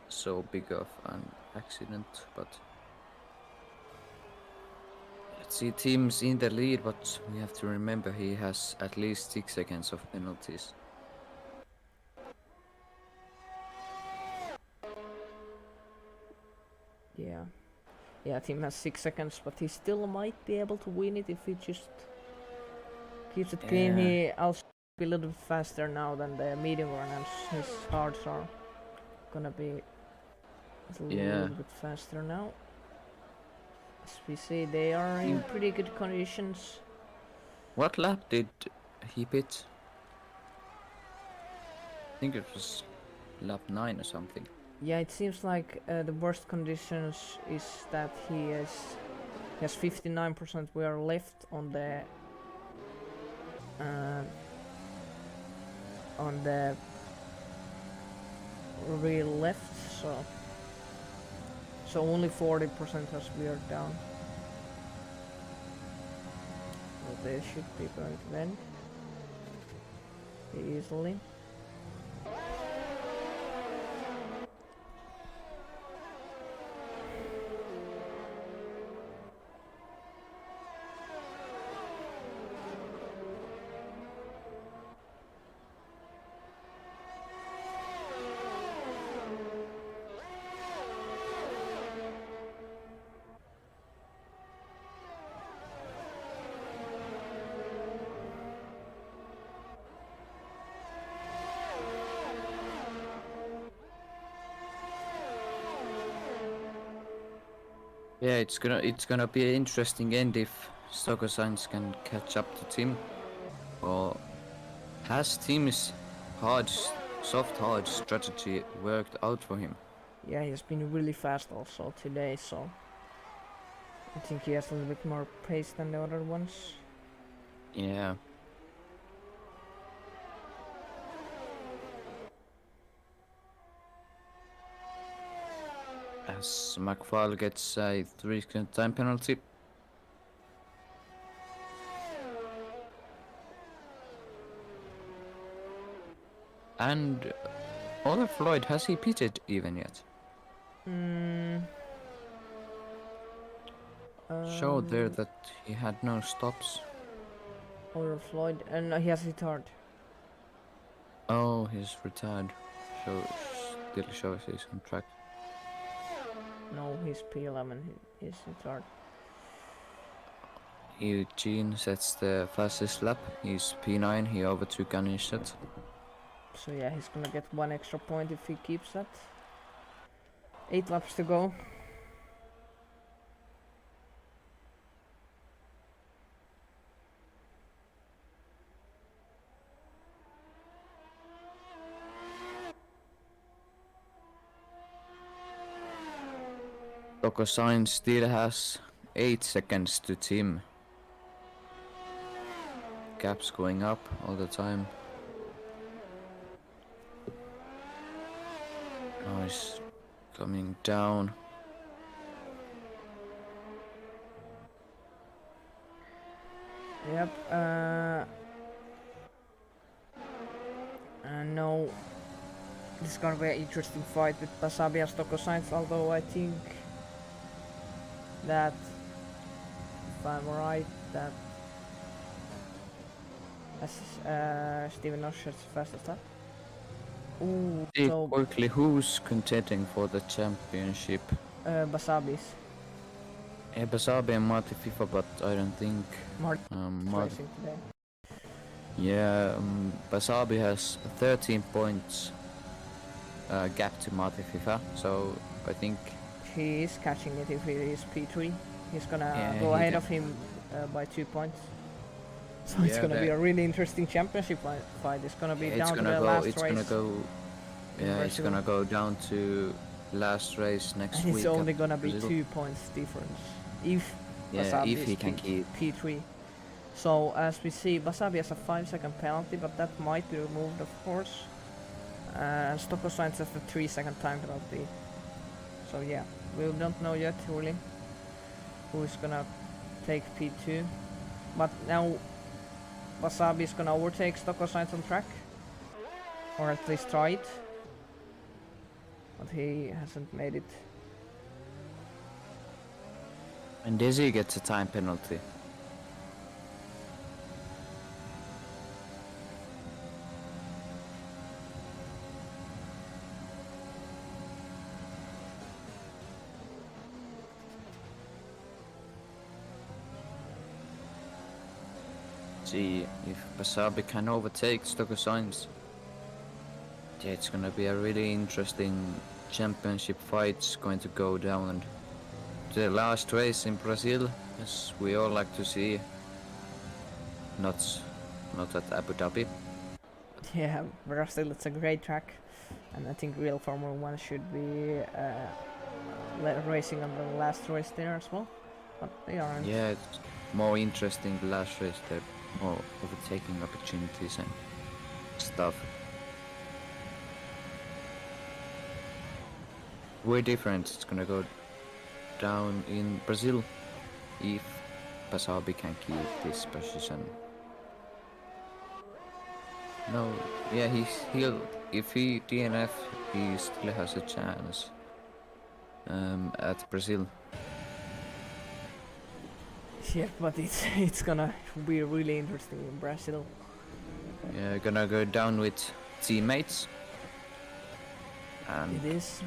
so big of an accident, but let's see, team's in the lead, but we have to remember he has at least 6 seconds of penalties. Yeah. Yeah, team has 6 seconds, but he still might be able to win it if he just keeps it clean. He also be a little bit faster now than the medium runners. His hards are gonna be a little bit faster now. As we see, they are in pretty good conditions. What lap did he pit? I think it was lap 9 or something. Yeah, it seems like the worst conditions is that he has 59% wear left on the rear left, so only 40% has wear down. So they should be going to win easily. Yeah, it's gonna be an interesting end if Stocker Science can catch up to Tim, or Has Team's soft hard strategy worked out for him? Yeah, he's been really fast also today, so I think he has a little bit more pace than the other ones. Yeah. As McFall gets a 3-second time penalty. And Oliver Floyd, has he pitted even yet? Showed there that he had no stops. Oliver Floyd, and he has retired. Oh, he's retired. Still shows he's on track. No, he's P11. He's retired. Eugene sets the fastest lap. He's P9. He overtook Anish. So yeah, he's gonna get 1 extra point if he keeps that. 8 laps to go. Toko Sainz still has 8 seconds to Tim. Gaps going up all the time. Now he's coming down. Yep. No, this is gonna be an interesting fight with Basabi and Toko Sainz, although I think that, if I'm right, that Steven Usher's fastest lap. Ooh, so Quickly, who's contending for the championship? Basabi's. Basabe and Marty FIFA, but I don't think Martin racing today. Yeah, Basabi has 13 points gap to Marty FIFA, so I think He is catching it if he is P3. He's gonna Yeah, go he ahead can. of him by 2 points. So it's Yeah, gonna be that- a really interesting championship fight. It's gonna be it's down to gonna the go. last It's race. gonna go. in Yeah, it's Brazil. gonna go down to last race next And week. it's only at gonna be Brazil. 2 points difference if Yeah, Basabi if is he can keep. P3. So as we see, Basabi has a 5-second penalty, but that might be removed, of course. And Stocko Sainz has the 3-second time penalty. So yeah, we don't know yet really who is gonna take P2. But now Basabi is gonna overtake Stocko Sainz on track, or at least try it. But he hasn't made it. And Desi gets a time penalty. See if Basabi can overtake Stocko Sainz. Yeah, it's gonna be a really interesting championship fight. It's going to go down to the last race in Brazil, as we all like to see. Not at Abu Dhabi. Yeah, Brazil, it's a great track, and I think real Formula 1 should be racing on the last race there as well, but they aren't. Yeah, it's more interesting the last race. There, more overtaking opportunities and stuff. Way different. It's gonna go down in Brazil if Basabi can keep this position. No, yeah, he'll if he DNF, he still has a chance at Brazil. Yeah, but it's gonna be really interesting in Brazil. Yeah, gonna go down with teammates. And It is.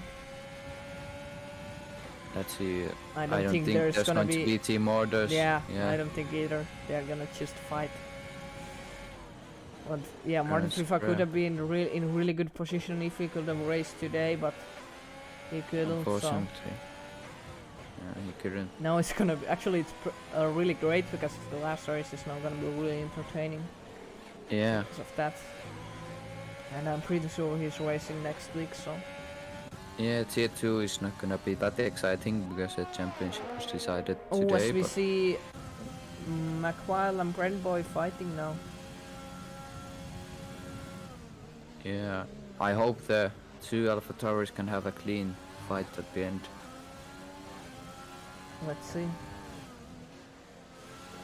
let's see. I don't think there's gonna going to be team orders. Yeah, I don't think either. They're gonna just fight. But yeah, Martin Truex could have been in really good position if he could have raced today, but he couldn't. So Unfortunately. Yeah, he couldn't. now it's gonna be actually it's really great because the last race is now gonna be really entertaining. Yeah. because of that. And I'm pretty sure he's racing next week, so... Yeah, Tier 2 is not gonna be that exciting because the championship was decided Oh, today. as we But see McWile and Brandboy fighting now. yeah, I hope the two Alpha Tauris can have a clean fight at the end. Let's see.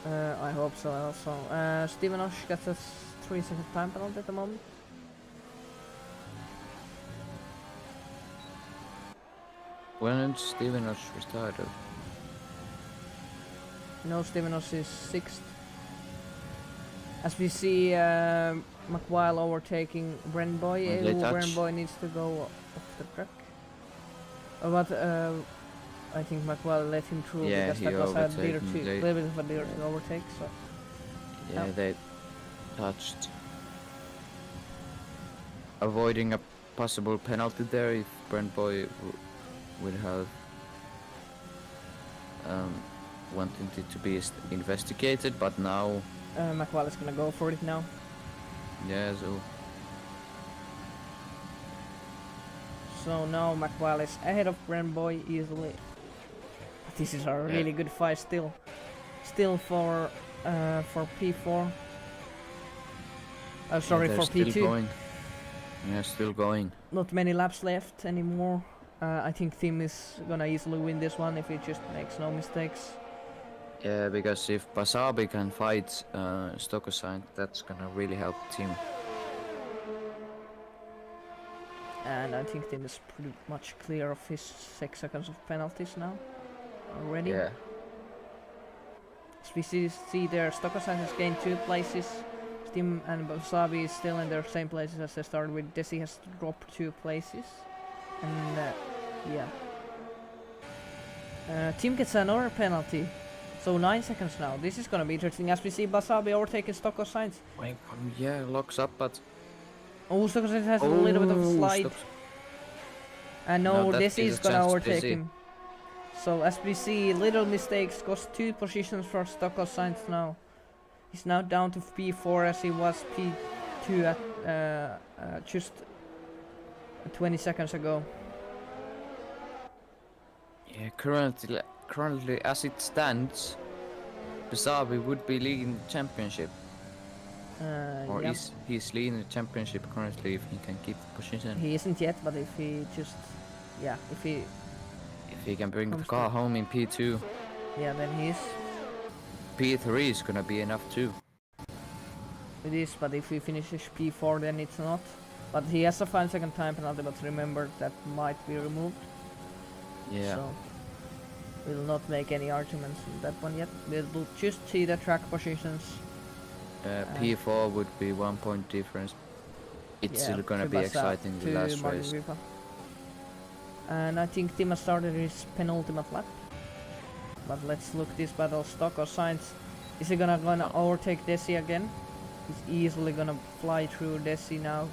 I hope so also. Steven Osh gets a 3-second time penalty at the moment. When Steven Osh restarted? No, Steven Osh is 6th. As we see McWile overtaking Brandboy. They touch. Brandboy needs to go off the track. But I think McWile let him through Yeah, because he that was a overtaken, little bit of a dirty overtake. So Yeah, No. they touched. Avoiding a possible penalty there if Brandboy would have wanted it to be investigated, but now, McWile is gonna go for it now. yeah, so So now McWile is ahead of Brandboy easily. But this is a really good fight still. Still for P4. Sorry, they're for still P2. going. Yeah, still going. Not many laps left anymore. I think Tim is gonna easily win this one if he just makes no mistakes. Yeah, because if Basabi can fight Stokosine, that's gonna really help the team. And I think Tim is pretty much clear of his 6 seconds of penalties now already. Yeah. As we see there, Stokosine has gained 2 places. Tim and Basabi is still in their same places as they started with. Desi has dropped 2 places. And yeah. Tim gets another penalty. So 9 seconds now. This is gonna be interesting as we see Basabi overtaking Stokosine. Yeah, locks up, but Oh, Stokosine has a little bit of a slide. Stoks- And No, no, that Desi is is a gonna chance to overtake Desi. him. So as we see, little mistakes cost 2 positions for Stokosine now. He's now down to P4 as he was P2 at just 20 seconds ago. Yeah, currently as it stands, Basabi would be leading the championship. Or Yeah. he's leading the championship currently if he can keep the position. He isn't yet, but if he just, yeah, If he can bring the comes car to- home in P2, yeah, then he is. P3 is gonna be enough too. It is, but if he finishes P4, then it's not. But he has a 5-second time penalty, but remember that might be removed. Yeah. So we'll not make any arguments on that one yet. We'll just see the track positions. P4 would be 1 point difference. It's Yeah, still gonna to be Basa- exciting the to last Martin race. Ripa. And I think Tim has started his penultimate lap. But let's look this battle. Stokosine. Is he gonna overtake Desi again? He's easily gonna fly through Desi now.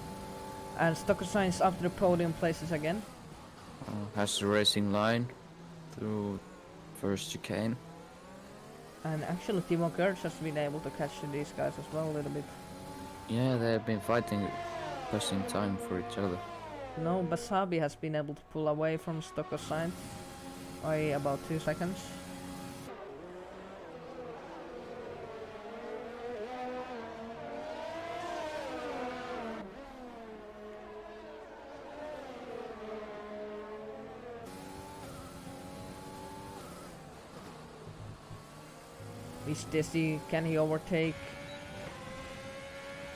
And Stokosine's up to the podium places again. Has the racing line through first chicane. And actually Timo Kurz has been able to catch these guys as well a little bit. Yeah, they've been fighting, passing time for each other. No, Basabi has been able to pull away from Stokosine by about 2 seconds. Is Desi, can he overtake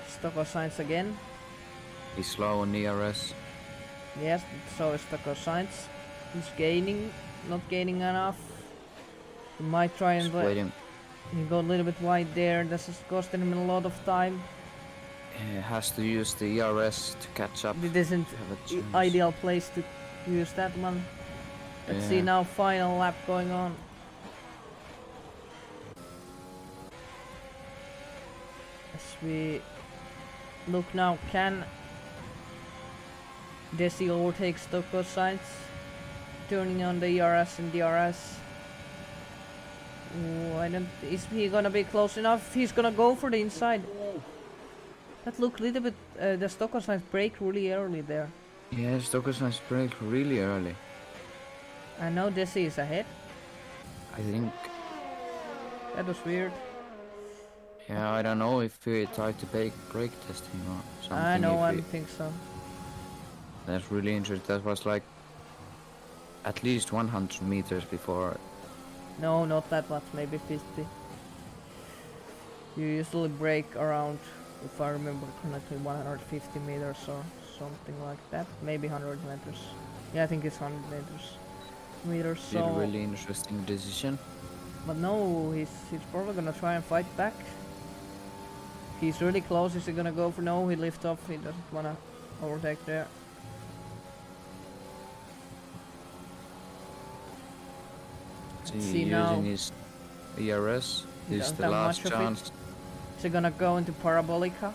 Stokosine again? He's slow on ERS. Yes, so is Stokosine. He's gaining, not gaining enough. He might try and Just waiting. he got a little bit wide there. This is costing him a lot of time. He has to use the ERS to catch up. It isn't Have a chance. ideal place to use that one. Let's see Yeah. now, final lap going on. As we look now, can Desi overtake Stokosine? Turning on the ERS and DRS. Ooh, I don't. Is he gonna be close enough? He's gonna go for the inside. That looked a little bit. The Stockholm signs break really early there. Yeah, Stockholm's break really early. I know Desi is ahead. I think. That was weird. Yeah, I don't know if we tried to break testing or something. I know, I think so. That's really interesting. That was like at least 100 meters before. No, not that much, maybe 50. You usually break around, if I remember correctly, 150 meters or something like that. Maybe 100 meters. Yeah, I think it's 100 meters. So Really interesting decision. but no, he's probably gonna try and fight back. He's really close. Is he gonna go for no? He lifts off. He doesn't wanna overtake there. See now. Using his ERS. He This is doesn't the have last much of it. chance. Is he gonna go into Parabolica?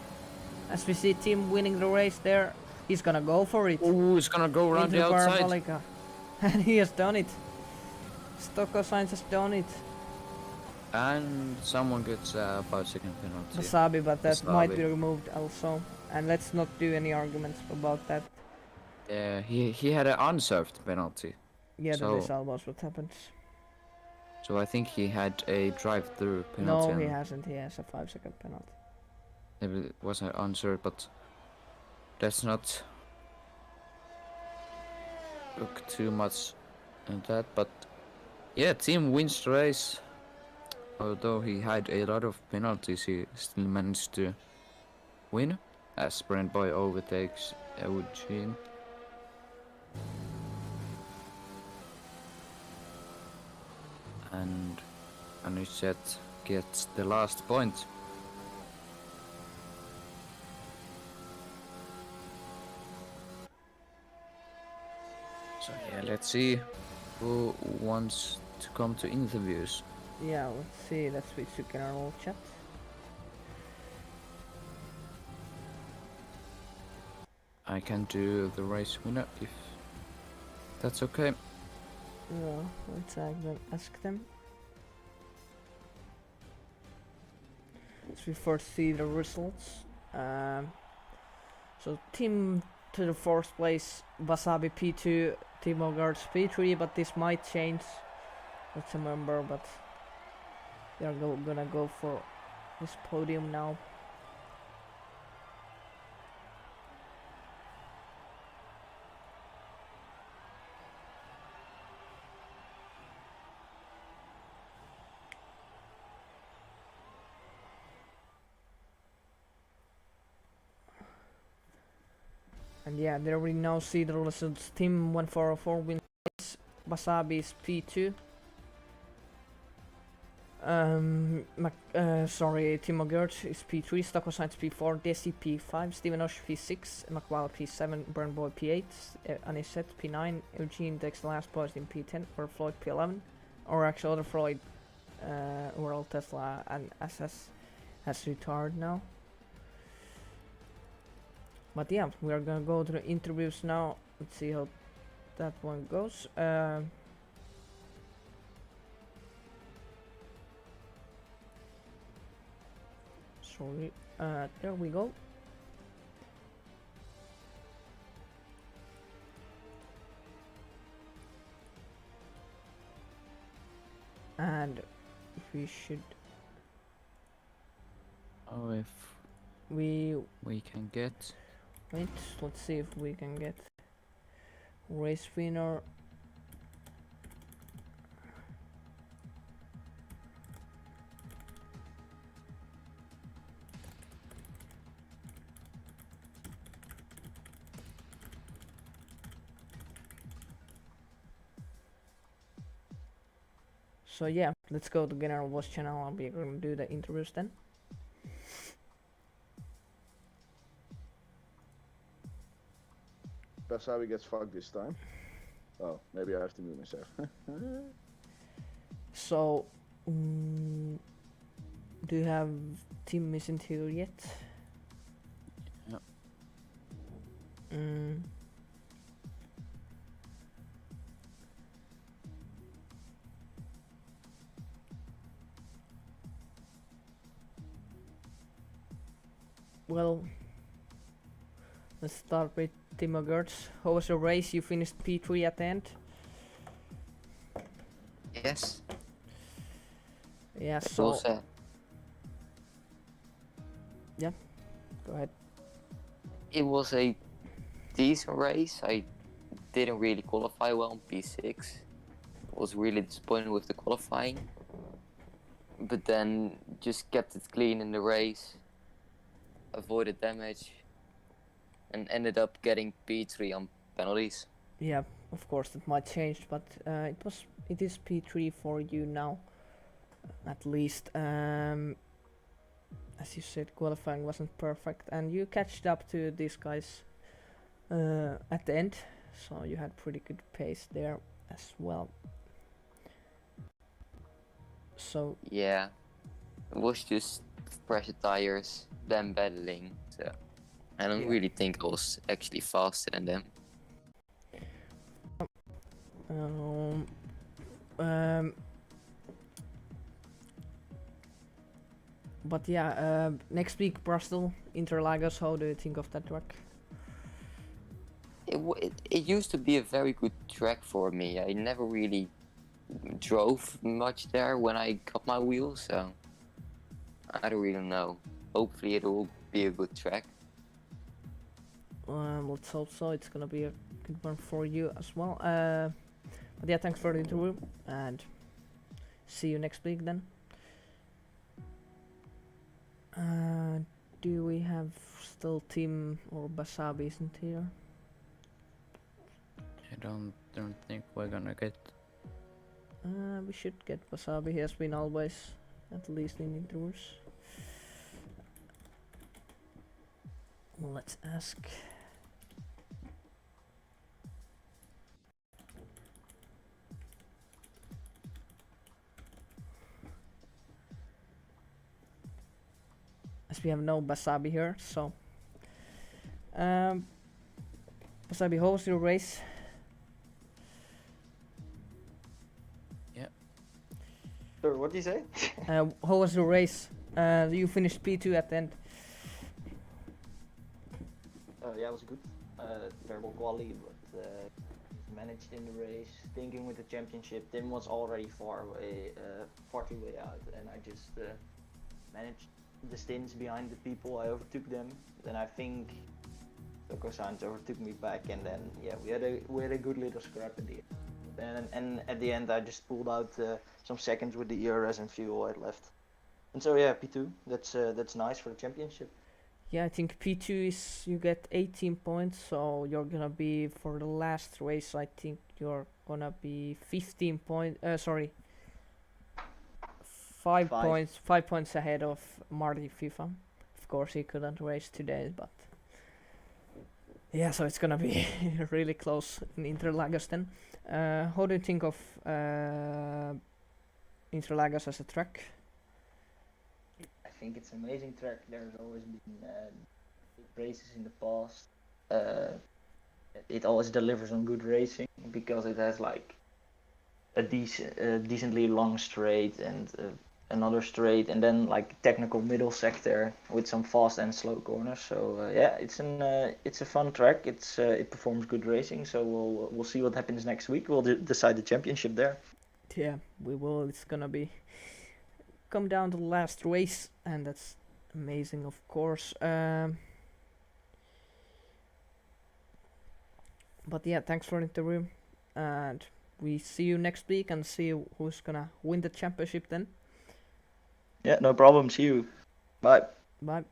As we see Tim winning the race there, he's gonna go for it. Oh, it's gonna go around into the outside. Parabolica. And he has done it. Stocko Sainz has done it. And someone gets a 5-second penalty. Wasabi, but that Wasabi. might be removed also. And let's not do any arguments about that. Yeah, he had an unserved penalty. Yeah, So- that is almost what happens. So I think he had a drive-through penalty. No, he and hasn't. He has a 5-second penalty. Maybe it wasn't unserved, but let's not look too much at that. But yeah, Tim wins the race. Although he had a lot of penalties, he still managed to win as Brent Boy overtakes Eugene. And Anishet gets the last point. So yeah, let's see who wants to come to interviews. Yeah, let's see. Let's switch to general chat. I can do the race winner if that's okay. Yeah, let's ask them. Let's we first see the results. So Tim to the fourth place, Wasabi P2, Timo Gertz P3, but this might change. Let's remember, but they are gonna go for this podium now. And yeah, there we now see the results. Tim 1404 wins. Wasabi is P2. Timo Gertz is P3, Stocko Sainz P4, Desi P5, Steven Osh P6, McWall P7, Burn Boy P8, Anisette P9, Eugene takes the last place in P10, or Floyd P11, or actually other Floyd, World Tesla and SS has retired now. But yeah, we are gonna go to the interviews now. Let's see how that one goes. Sorry, there we go. And we should Oh, if we can get wait, let's see if we can get race winner. So yeah, let's go to General Voice channel. I'll be going to do the interviews then. Wasabi gets fucked this time. Oh, maybe I have to mute myself. So, do you have Team isn't here yet? Yeah. Well, Let's start with Timo Gertz. How was your race? You finished P3 at the end. Yes. Yeah, It so was go ahead. it was a decent race. I didn't really qualify well on P6. Was really disappointed with the qualifying. But then just kept it clean in the race. Avoided damage. And ended up getting P3 on penalties. Yeah, of course that might change, but it is P3 for you now, at least. As you said, qualifying wasn't perfect, and you catched up to these guys at the end, so you had pretty good pace there as well. So Yeah. It was just pressure tires, them battling. So I don't Yeah. really think I was actually faster than them. But yeah, next week Bristol, Interlagos. How do you think of that track? It used to be a very good track for me. I never really drove much there when I got my wheels, so I don't really know. Hopefully it will be a good track. Let's hope so. It's gonna be a good one for you as well. But yeah, thanks for the interview, and see you next week then. Do we have still Tim or Basabi isn't here? I don't think we're gonna get. We should get Wasabi. He has been always, at least in interviews. Let's ask. As we have no Wasabi here, so Wasabi, how was your race? Sure, what do you say? How was your race? You finished P2 at the end. Yeah, it was good. Terrible quality, but managed in the race. Thinking with the championship, Tim was already far away, partly way out, and I just managed the stints behind the people. I overtook them. Then I think Toko Sainz overtook me back, and then yeah, we had a good little scrap at the end. And at the end, I just pulled out some seconds with the ERS and fuel I had left. And so yeah, P2. That's nice for the championship. Yeah, I think P2 is you get 18 points, so you're gonna be for the last race. I think you're gonna be 15 points. Sorry, 5 points. 5 points ahead of Marty FIFA. Of course, he couldn't race today, but yeah, so it's gonna be really close in Interlagos then. How do you think of Interlagos as a track? I think it's an amazing track. There's always been races in the past. It always delivers on good racing because it has like a decently long straight and another straight, and then like technical middle sector with some fast and slow corners. So yeah, it's a fun track. It performs good racing. So we'll see what happens next week. We'll decide the championship there. Yeah, we will. It's gonna be come down to the last race, and that's amazing, of course. But yeah, thanks for the interview, and we see you next week and see who's gonna win the championship then. Yeah, no problem. See you. Bye. Bye.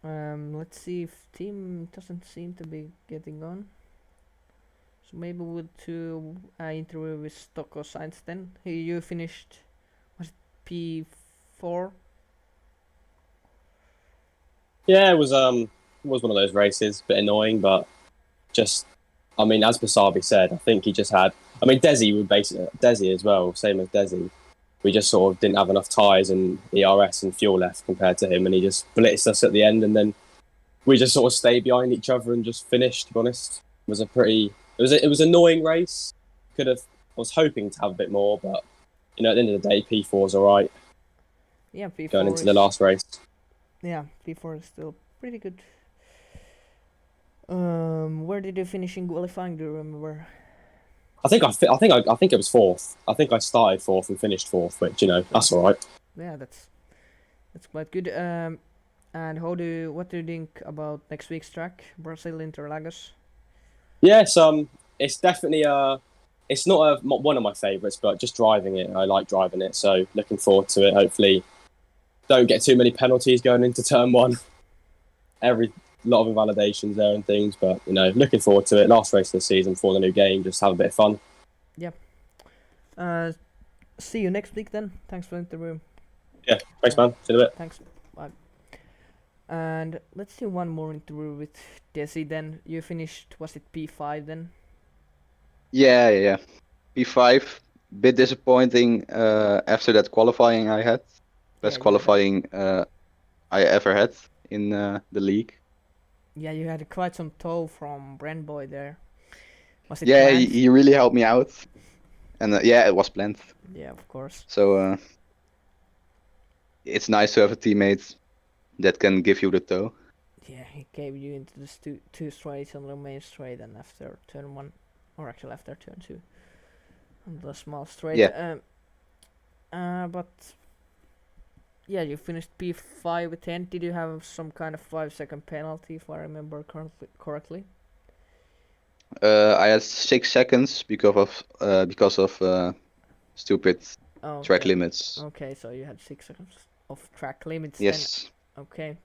Let's see if team doesn't seem to be getting on. So maybe we'll do an interview with Toko Sainz then. You finished, was it P4? Yeah, it was one of those races, a bit annoying, but just, I mean, as Basabi said, I think he just had. I mean, Desi as well, same as Desi. We just sort of didn't have enough tyres and ERS and fuel left compared to him, and he just blitzed us at the end, and then we just sort of stayed behind each other and just finished. To be honest, it was it was an annoying race. I was hoping to have a bit more, but you know, at the end of the day, P4 is all right. Yeah, P4 going into the last race. Yeah, P4 is still pretty good. Where did you finish in qualifying? Do you remember? I think it was fourth. I think I started fourth and finished fourth, which that's all right. Yeah, that's quite good. And what do you think about next week's track, Brazil Interlagos? Yes, it's definitely it's not one of my favourites, but just driving it, I like driving it. So looking forward to it. Hopefully, don't get too many penalties going into turn one. Every lot of invalidations there and things, but looking forward to it. Last race of the season for the new game, just have a bit of fun. See you next week then. Thanks for the interview. Yeah, thanks, man. See you in a bit. Thanks. Bye. And let's do one more interview with Desi then. You finished, was it P5 then? Yeah. P5, bit disappointing after that qualifying I had. Best Yeah, qualifying I ever had in the league. Yeah, you had quite some tow from Brand Boy there. Was it Yeah, planned? he really helped me out. And yeah, it was planned. Yeah, of course. So it's nice to have a teammate that can give you the tow. Yeah, he gave you into the two straights on the main straight and after turn 1, or actually after turn 2. On the small straight. Yeah. But yeah, you finished P5 with 10. Did you have some kind of 5-second penalty, if I remember correctly? I had 6 seconds because of stupid track limits. Okay, so you had 6 seconds of track limits. Yes. Then. Okay,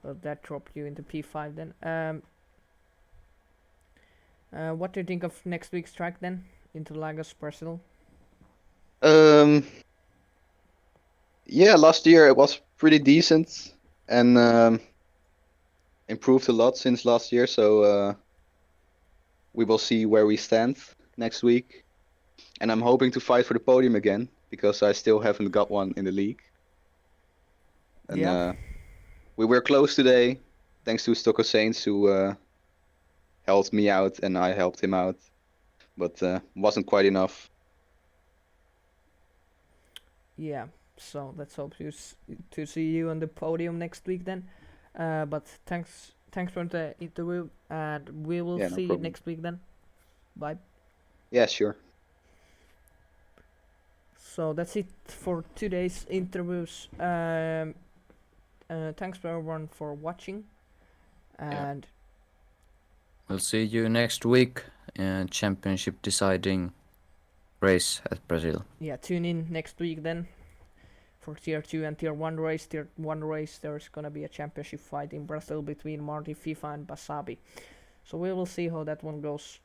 well that dropped you into P5 then. What do you think of next week's track then? Interlagos, Brazil? Yeah, last year it was pretty decent and improved a lot since last year. So we will see where we stand next week. And I'm hoping to fight for the podium again because I still haven't got one in the league. And we were close today, thanks to Stocker Saints who helped me out and I helped him out, but wasn't quite enough. Yeah, so let's hope to see you on the podium next week then. But thanks for the interview, and we will see you next week then. Bye. Yeah, sure. So that's it for today's interviews. Thanks for everyone for watching, and we'll see you next week in championship deciding race at Brazil. Yeah, tune in next week then for tier 2 and tier 1 race. Tier 1 race, there's gonna be a championship fight in Brazil between Marty, FIFA and Basabi. So we will see how that one goes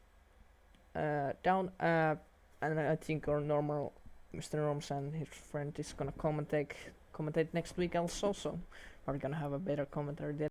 down. And I think our normal Mr. Norms and his friend is gonna commentate next week also. So we're gonna have a better commentary then.